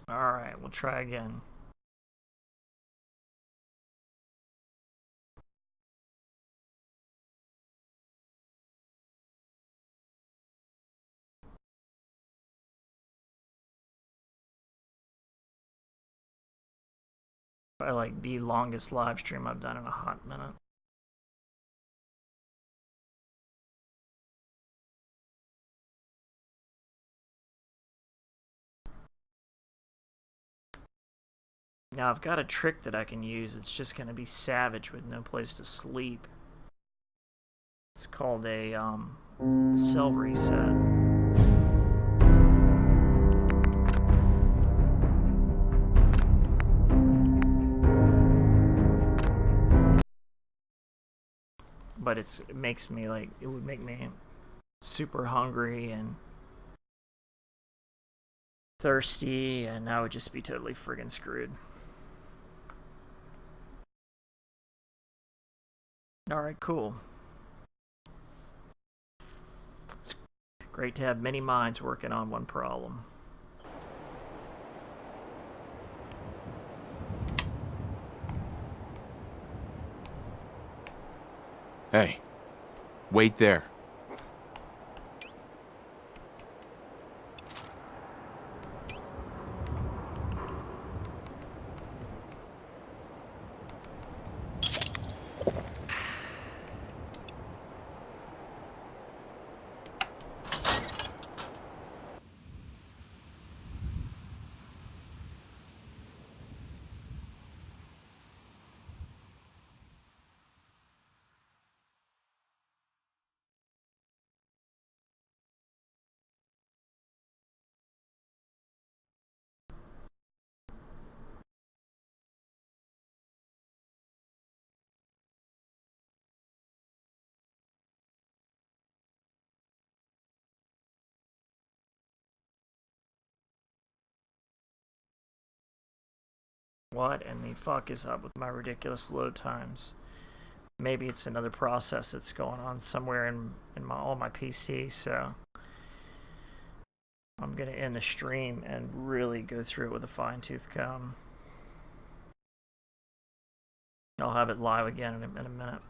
Alright, we'll try again. Probably like the longest live stream I've done in a hot minute. Now I've got a trick that I can use. It's just going to be Savage with no place to sleep. It's called a cell reset. But it makes me like, it would make me super hungry and thirsty, and I would just be totally friggin' screwed. Alright, cool. It's great to have many minds working on one problem. Hey, wait there. What in the fuck is up with my ridiculous load times? Maybe it's another process that's going on somewhere in on my PC, so I'm going to end the stream and really go through it with a fine-tooth comb. I'll have it live again in a minute.